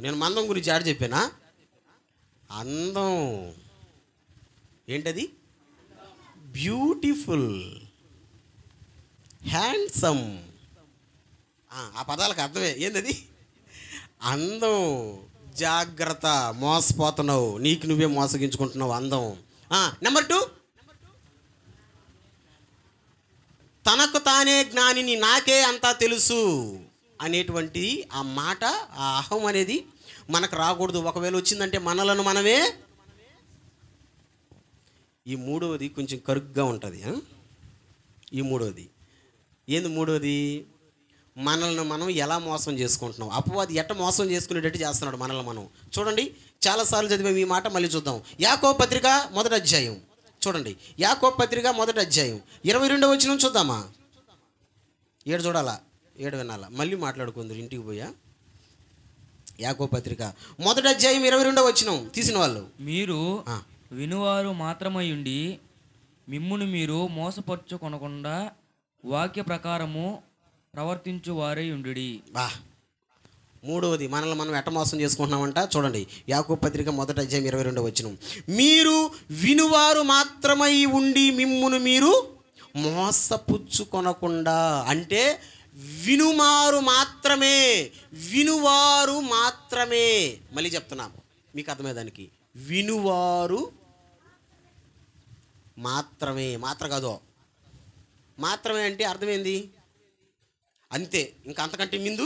నేను మందం గురించి ఆడ చెప్పానా? అందం ఏంటది? Beautiful, handsome. ఆ పదాలకు అర్థమే ఏంటది? అందం. జాగ్రత్త, మోసపోతున్నావు, నీకు నువ్వే మోసగించుకుంటున్నావు. అందం. నెంబర్ 2, తనకు తానే జ్ఞానిని, నాకే అంతా తెలుసు అనేటువంటి ఆ మాట, ఆ అహం అనేది మనకు రాకూడదు. ఒకవేళ వచ్చిందంటే మనలను మనమే. ఈ మూడవది కొంచెం కరుగ్గా ఉంటుంది. ఈ మూడవది ఏంది? మూడవది మనల్ని మనం ఎలా మోసం చేసుకుంటున్నాం. అపవాది ఎట్ట మోసం చేసుకునేటట్టు చేస్తున్నాడు మనల్ని మనం. చూడండి, చాలాసార్లు చదివే ఈ మాట మళ్ళీ చూద్దాం. యాకోబు పత్రిక 1వ అధ్యాయం చూడండి. యాకోబు పత్రిక 1వ అధ్యాయం 22వ వచనం చూద్దామా? 7 చూడాలా, 7 వినాలా, మళ్ళీ మాట్లాడుకుందరు ఇంటికి పోయా. యాకోబు పత్రిక 1వ అధ్యాయం 22వ వచనం తీసిన వాళ్ళు, మీరు వినువారు మాత్రమై ఉండి మిమ్మును మీరు మోసపరుచుకొనకుండా వాక్య ప్రకారము ప్రవర్తించు వారై ఉండుడి. మూడవది మనల్ని మనం ఎట్ట మోసం చేసుకుంటున్నామంట. చూడండి, యాకోబు పత్రిక 1వ అధ్యాయం 22వ వచనం, మీరు వినువారు మాత్రమై ఉండి మిమ్మును మీరు మోసపుచ్చుకొనకుండా. అంటే వినుమారు మాత్రమే, వినువారు మాత్రమే. మళ్ళీ చెప్తున్నాం మీకు అర్థమయ్యేదానికి, వినువారు మాత్రమే. మాత్ర కాదు, మాత్రమే అంటే అర్థమైంది అంతే, ఇంకా అంతకంటే ముందు.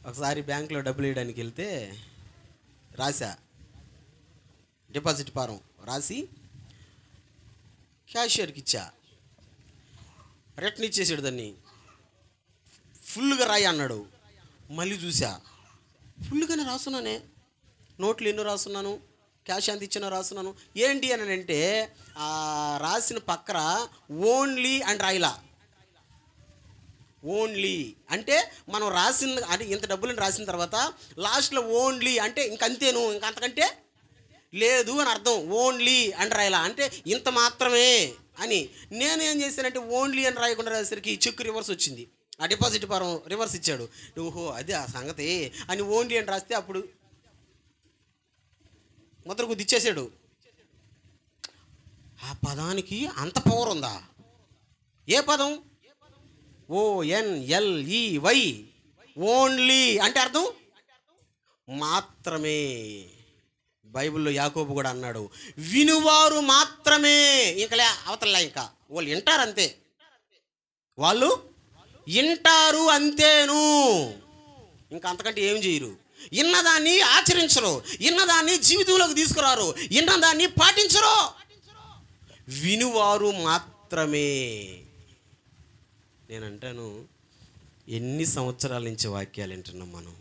ఒకసారి బ్యాంకులో డబ్బులు వేయడానికి వెళ్తే రాసా, డిపాజిట్ ఫారం రాసి క్యాషియర్కి ఇచ్చా. రిటర్న్ ఇచ్చేసాడు దాన్ని. ఫుల్గా రాయి అన్నాడు. మళ్ళీ చూసా, ఫుల్గానే రాస్తున్నానే, నోట్లు ఎన్నో రాస్తున్నాను, క్యాష్ ఎంత ఇచ్చినా రాస్తున్నాను. ఏంటి అని అంటే రాసిన పక్కన ఓన్లీ అని రాయిలా. ఓన్లీ అంటే మనం రాసిన అంటే ఇంత డబ్బులను రాసిన తర్వాత లాస్ట్లో ఓన్లీ అంటే ఇంకంతేను, ఇంకంతకంటే లేదు అని అర్థం. ఓన్లీ అని రాయాల అంటే ఇంత మాత్రమే అని. నేను ఏం చేశానంటే ఓన్లీ అని రాయకుండా రాసేసరికి చెక్ రివర్స్ వచ్చింది. ఆ డిపాజిట్ ఫారం రివర్స్ ఇచ్చాడు. ఓహో అదే ఆ సంగతి అని ఓన్లీ అని రాస్తే అప్పుడు ముద్రకు దిచ్చేసాడు. ఆ పదానికి అంత పవర్ ఉందా? ఏ పదం? ONLEY, ఓన్లీ అంటే అర్థం మాత్రమే. బైబిల్లో యాకోబు కూడా అన్నాడు, వినువారు మాత్రమే. ఇంకా అవతలే, ఇంకా వాళ్ళు వింటారు అంతే, వాళ్ళు వింటారు అంతేను, ఇంకా అంతకంటే ఏం చేయరు. ఇన్నదాన్ని ఆచరించరు, ఇన్నదాన్ని జీవితంలోకి తీసుకురారు, ఇన్నదాన్ని పాటించరు. వినువారు మాత్రమే. నేనంటాను, ఎన్ని సంవత్సరాల నుంచి వాక్యాలు వింటున్నాం మనం?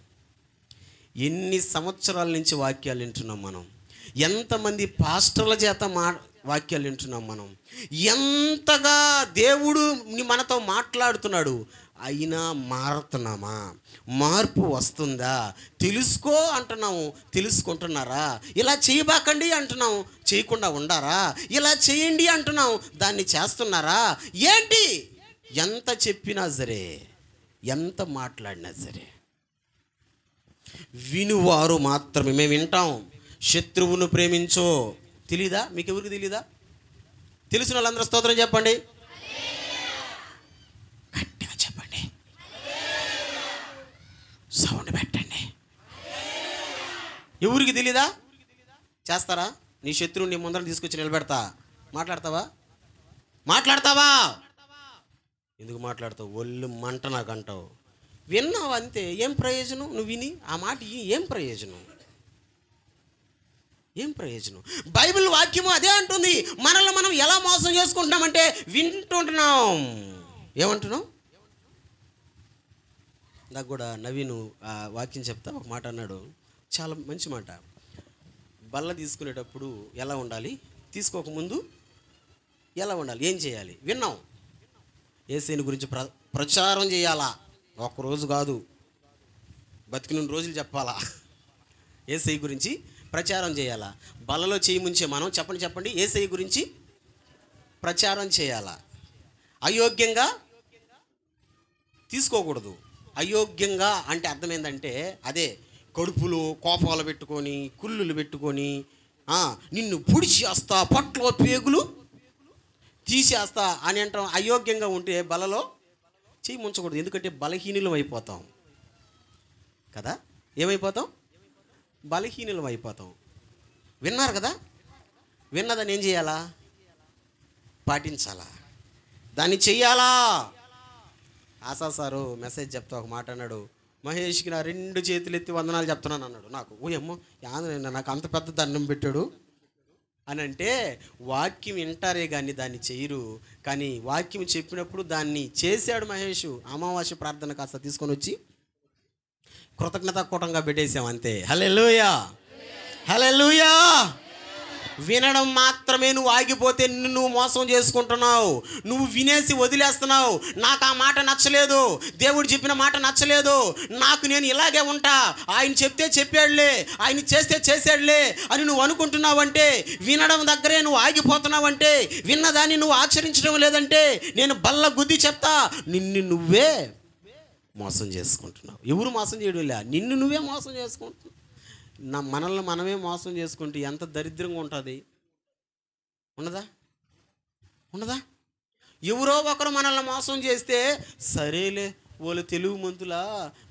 ఎన్ని సంవత్సరాల నుంచి వాక్యాలు వింటున్నాం మనం? ఎంతమంది పాస్టర్ల చేత వాక్యాలు వింటున్నాం మనం? ఎంతగా దేవుడు మనతో మాట్లాడుతున్నాడు, అయినా మారుతున్నామా? మార్పు వస్తుందా? తెలుసుకో అంటున్నాము, తెలుసుకుంటున్నారా? ఇలా చేయబాకండి అంటున్నాము, చేయకుండా ఉండారా? ఇలా చేయండి అంటున్నాము, దాన్ని చేస్తున్నారా? ఏంటి? ఎంత చెప్పినా సరే, ఎంత మాట్లాడినా సరే, వినువారు మాత్రమే. మేము వింటాం. శత్రువును ప్రేమించో తెలీదా? మీకు ఎవరికి తెలీదా? తెలిసిన వాళ్ళందరూ స్తోత్రం చెప్పండి, గట్టిగా చెప్పండి, సౌండ్ పెట్టండి. ఎవరికి తెలీదా? చేస్తారా? నీ శత్రువు నీ ముందర తీసుకొచ్చి నిలబెడతా, మాట్లాడతావా? ఎందుకు మాట్లాడతావు? ఒళ్ళు మంట నాకు అంటావు. విన్నావు అంతే, ఏం ప్రయోజనం? నువ్వు విని ఆ మాట ఏం ప్రయోజనం? బైబిల్ వాక్యము అదే అంటుంది. మనల్ని మనం ఎలా మోసం చేసుకుంటున్నామంటే వింటుంటున్నాం. ఏమంటున్నాం? నాకు కూడా నవీను వాక్యం చెప్తా ఒక మాట అన్నాడు, చాలా మంచి మాట. బల్ల తీసుకునేటప్పుడు ఎలా ఉండాలి, తీసుకోకముందు ఎలా ఉండాలి, ఏం చేయాలి? విన్నాం. యేసుని గురించి ప్రచారం చేయాలా? ఒక్కరోజు కాదు, బతికిన రోజులు చెప్పాలా. యేసయ్య గురించి ప్రచారం చేయాలా? బల్లలో చేయి ముంచే మనం చెప్పండి యేసయ్య గురించి ప్రచారం చేయాలా? అయోగ్యంగా తీసుకోకూడదు. అయోగ్యంగా అంటే అర్థం ఏంటంటే, అదే కడుపులో కోపాలు పెట్టుకొని, కుళ్ళులు పెట్టుకొని, నిన్ను పొడిచేస్తా, పొట్లో పేగులు తీసేస్తా అని అంటాం. అయోగ్యంగా ఉంటే బలలో చేయి ముంచకూడదు. ఎందుకంటే బలహీనులం అయిపోతాం కదా. ఏమైపోతాం? బలహీనులం అయిపోతాం. విన్నారు కదా? విన్నదాన్ని ఏం చేయాలా? పాటించాలా, దాన్ని చెయ్యాలా. ఆశా సారు మెసేజ్ చెప్తా ఒక మాట అన్నాడు, మహేష్కి నా 2 చేతులు ఎత్తి వందనాలు చెప్తున్నాను అన్నాడు. నాకు ఓయమ్మో నాకు అంత పెద్ద దండం పెట్టాడు అని. అంటే వాక్యం వింటారే కానీ దాన్ని చెయ్యరు. కానీ వాక్యం చెప్పినప్పుడు దాన్ని చేశాడు మహేష్. అమావాస్య ప్రార్థన కాస్త తీసుకొని వచ్చి కృతజ్ఞతాకూటంగా పెట్టేసాం అంతే. హల్లెలూయా, హల్లెలూయా. వినడం మాత్రమే నువ్వు ఆగిపోతే నువ్వు మోసం చేసుకుంటున్నావు. నువ్వు వినేసి వదిలేస్తున్నావు. నాకు ఆ మాట నచ్చలేదు, దేవుడు చెప్పిన మాట నచ్చలేదు, నాకు నేను ఇలాగే ఉంటా, ఆయన చెప్తే చెప్పాడులే, ఆయన చేస్తే చేశాడులే అని నువ్వు అనుకుంటున్నావంటే, వినడం దగ్గరే నువ్వు ఆగిపోతున్నావంటే, విన్నదాన్ని నువ్వు ఆచరించడం లేదంటే, నేను బల్ల గుద్ది చెప్తా, నిన్ను నువ్వే మోసం చేసుకుంటున్నావు. ఎవరు మోసం చేయడంలే, నిన్ను నువ్వే మోసం చేసుకుంటున్నావు. మనల్ని మనమే మోసం చేసుకుంటే ఎంత దరిద్రంగా ఉంటుంది. ఉండదా? ఎవరో ఒకరు మనల్ని మోసం చేస్తే సరేలే, వాళ్ళు తెలివి మంతులా,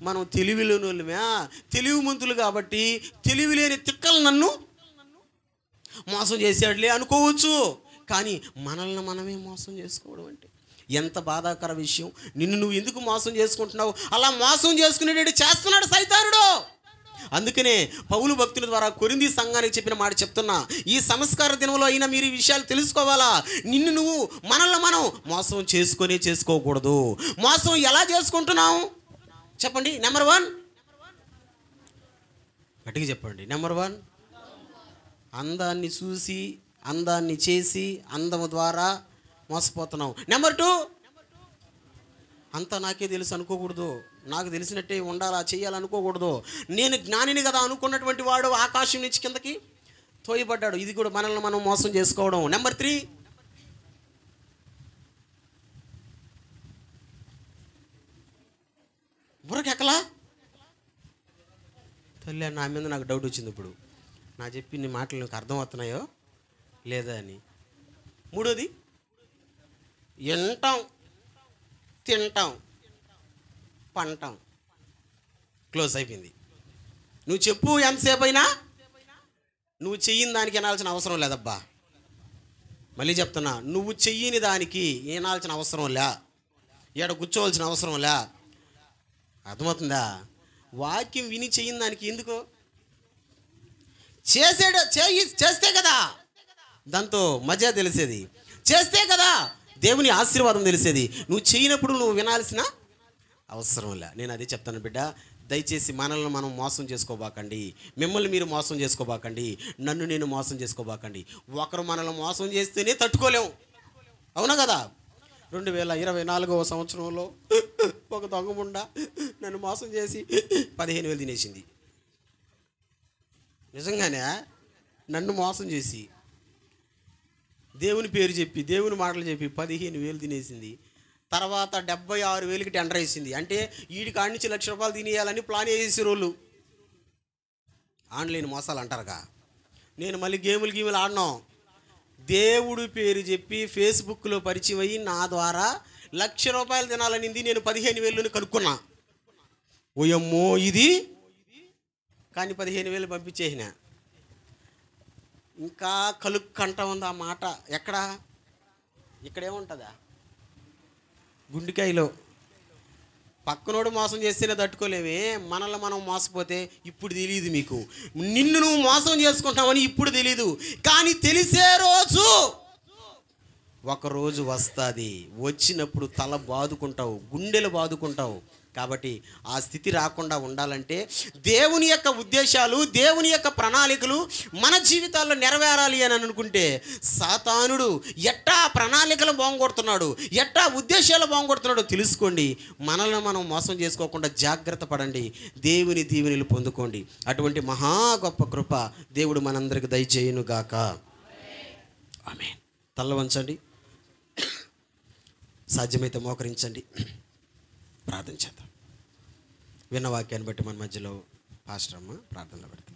మనం తెలివి లేని వాళ్ళమే, తెలివి మంతులు కాబట్టి తెలివి లేని తిక్కలు నన్ను మోసం చేసాడులే అనుకోవచ్చు. కానీ మనల్ని మనమే మోసం చేసుకోవడం అంటే ఎంత బాధాకర విషయం. నిన్ను నువ్వు ఎందుకు మోసం చేసుకుంటున్నావు? అలా మోసం చేసుకునేటట్టు చేస్తున్నాడు సైతానుడు. అందుకనే పౌలు భక్తుల ద్వారా కొరింథీ సంఘానికి చెప్పిన మాట చెప్తున్నా, ఈ సంస్కార దినంలో అయినా మీరు ఈ విషయాలు తెలుసుకోవాలా. నిన్ను నువ్వు మనల్ని మనం మోసం చేసుకోకూడదు. మోసం ఎలా చేసుకుంటున్నావు చెప్పండి? నెంబర్ 1, గట్టిగా చెప్పండి, నెంబర్ 1, అందాన్ని చూసి, అందాన్ని చేసి, అందము ద్వారా మోసపోతున్నావు. నెంబర్ 2, అంతా నాకే తెలుసు అనుకోకూడదు, నాకు తెలిసినట్టే ఉండాలా, చెయ్యాలనుకోకూడదు. నేను జ్ఞానిని కదా అనుకున్నటువంటి వాడు ఆకాశం నుంచి కిందకి తోయబడ్డాడు. ఇది కూడా మనల్ని మనం మోసం చేసుకోవడం. నెంబర్ 3, బుర్రకెక్కలా తల్లి. నా మీద నాకు డౌట్ వచ్చింది ఇప్పుడు. నా చెప్పిన మాటలు నాకు అర్థం అవుతున్నాయో లేదా అని. 3, వింటాం, తింటాం, పంటాం, క్లోజ్ అయిపోయింది. నువ్వు చెప్పు ఎంతసేపు అయినా, నువ్వు చెయ్యని దానికి వినాల్సిన అవసరం లేదబ్బా. మళ్ళీ చెప్తున్నా, నువ్వు చెయ్యని దానికి వినాల్సిన అవసరం లే, ఈడ కూర్చోవలసిన అవసరం లే. అర్థమవుతుందా? వాక్యం విని చెయ్యని దానికి ఎందుకు? చేస్తే కదా దాంతో మజా తెలిసేది. చేస్తే కదా దేవుని ఆశీర్వాదం తెలిసేది. నువ్వు చేయనప్పుడు నువ్వు వినాల్సిన అవసరం లే. నేను అదే చెప్తాను బిడ్డ, దయచేసి మనల్ని మనం మోసం చేసుకోబాకండి, మిమ్మల్ని మీరు మోసం చేసుకోబాకండి, నన్ను నేను మోసం చేసుకోబాకండి. ఒకరు మనల్ని మోసం చేస్తేనే తట్టుకోలేము, అవునా కదా? 2024వ సంవత్సరంలో ఒక దొంగముండ నన్ను మోసం చేసి 15,000 తినేసింది. నిజంగానే నన్ను మోసం చేసి దేవుని పేరు చెప్పి దేవుని మాటలు చెప్పి 15,000 తినేసింది. తర్వాత 76,000కి టెండర్ వేసింది. అంటే వీడి కాడి నుంచి ₹1,00,000 తినేయాలని ప్లాన్ వేసేసి రోజులు. ఆన్లైన్ మోసాలు అంటారుగా. నేను మళ్ళీ గేములు ఆడినాం. దేవుడి పేరు చెప్పి ఫేస్బుక్లో పరిచయం అయ్యి నా ద్వారా ₹1,00,000 తినాలనింది. నేను 15,000 కనుక్కున్నా. ఓయమ్మో ఇది, కానీ 15,000 పంపించేసిన. ఇంకా కలుక్కంట ఉంది ఆ మాట. ఎక్కడ? ఇక్కడేముంటుందా? గుండెకాయలో. పక్కనోడు మోసం చేస్తేనే తట్టుకోలేమే, మనల్ని మనం మోసపోతే ఇప్పుడు తెలియదు మీకు. నిన్ను నువ్వు మోసం చేసుకుంటావని ఇప్పుడు తెలీదు, కానీ తెలిసే రోజు ఒకరోజు వస్తుంది. వచ్చినప్పుడు తల బాదుకుంటావు, గుండెలు బాదుకుంటావు. కాబట్టి ఆ స్థితి రాకుండా ఉండాలంటే దేవుని యొక్క ఉద్దేశాలు, దేవుని యొక్క ప్రణాళికలు మన జీవితాల్లో నెరవేరాలి అని అనుకుంటే సాతానుడు ఎట్టా ప్రణాళికలు బాగుకొడుతున్నాడు, ఎట్టా ఉద్దేశాలు బాగుకొడుతున్నాడో తెలుసుకోండి. మనల్ని మనం మోసం చేసుకోకుండా జాగ్రత్త పడండి. దేవుని దీవెనలు పొందుకోండి. అటువంటి మహా గొప్ప కృప దేవుడు మనందరికి దయచేయునుగాక. ఆమేన్. తల్ల వంచండి, సాధ్యమైతే మోకరించండి, ప్రార్థన చేద్దాం. విన్న వాక్యాన్ని బట్టి మన మధ్యలో పాస్టర్ అమ్మ ప్రార్థనలో పెడతాం.